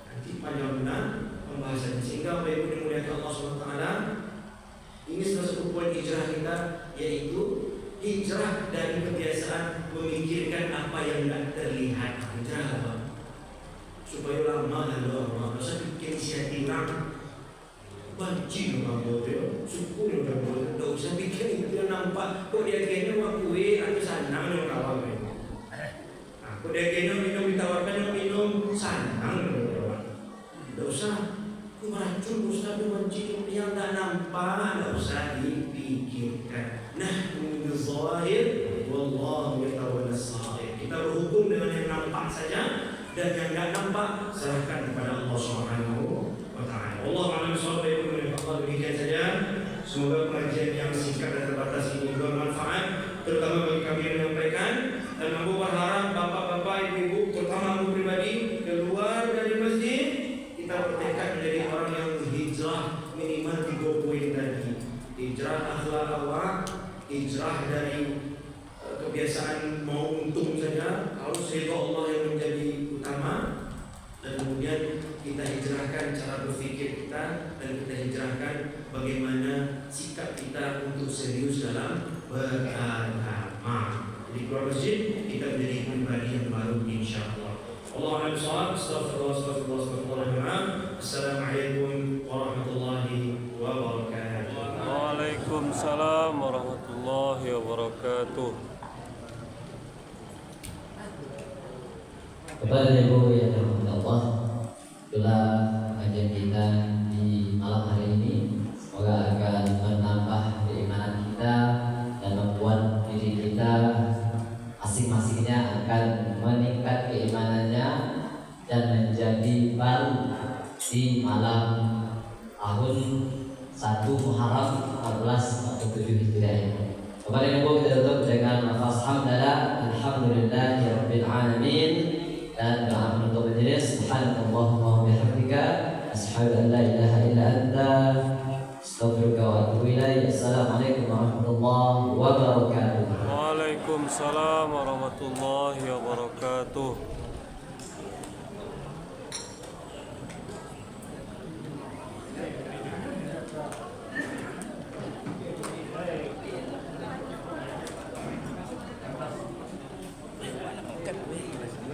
S6: nanti panjang benar pembahasannya. Sehingga Bapak Ibu dimuliakan Allah SWT, ini salah satu poin hijrah kita, yaitu hijrah dari kebiasaan memikirkan apa yang tidak terlihat. Hijrah apa? Supaya lama dan lama. Masa bikin siati orang banci orang bodoh, suku orang bodoh. Tak usah bikin itu yang nampak. Kok dia kena waktu atau sanang yang kawan. Kok dia kena minum ditawarkan minum sanang. Tak usah. Kau meracun Ustaz banci yang tak nampak. Tak usah dipikirkan. Nah, min zahir wallahu yatawalla sarair. Kita berhukum dengan yang nampak saja, dan yang tidak nampak serahkan kepada Allah Subhanahu wa taala. Allah a'lam bishawab. Demikian saja. Semoga pengajian yang singkat dan terbatas ini bermanfaat, terutama bagi kami yang menyampaikan. Dan aku berharap bapak-bapak, ibu-ibu, terutama aku pribadi, keluar dari masjid kita bertekad menjadi orang yang hijrah minimal 3 poin tadi. Hijrah akhlak awak, hijrah dari kebiasaan mau untung saja, harus ridha Allah yang menjadi utama, dan kemudian kita hijrahkan cara berfikir kita, dan kita hijrahkan bagaimana sikap kita untuk serius dalam beragama. Jadi keluar masjid kita menjadi pribadi yang baru, insyaallah. Allahu a'lam. Astagfirullah. Assalamualaikum warahmatullahi wabarakatuh.
S3: Waalaikumsalam warahmatullahi wabarakatuh.
S2: Kepada Ibu yang dirahmati Allah, itulah kajian kita di malam hari ini. Semoga akan menambah keimanan kita dan membuat diri kita masing-masingnya akan meningkat keimanannya dan menjadi baru di malam tahun 1 Muharram 1447 Hijriah ini. Kepada Ibu kita tutup dengan lafaz hamdalah, alhamdulillahirabbil alamin. Dan doa penutup majelis, subhanallahumma wa bihamdika, asyhadu an la ilaha illa anta, astaghfiruka wa atubu ilaik. Assalamualaikum warahmatullahi wabarakatuh.
S3: Waalaikumsalam warahmatullahi wabarakatuh.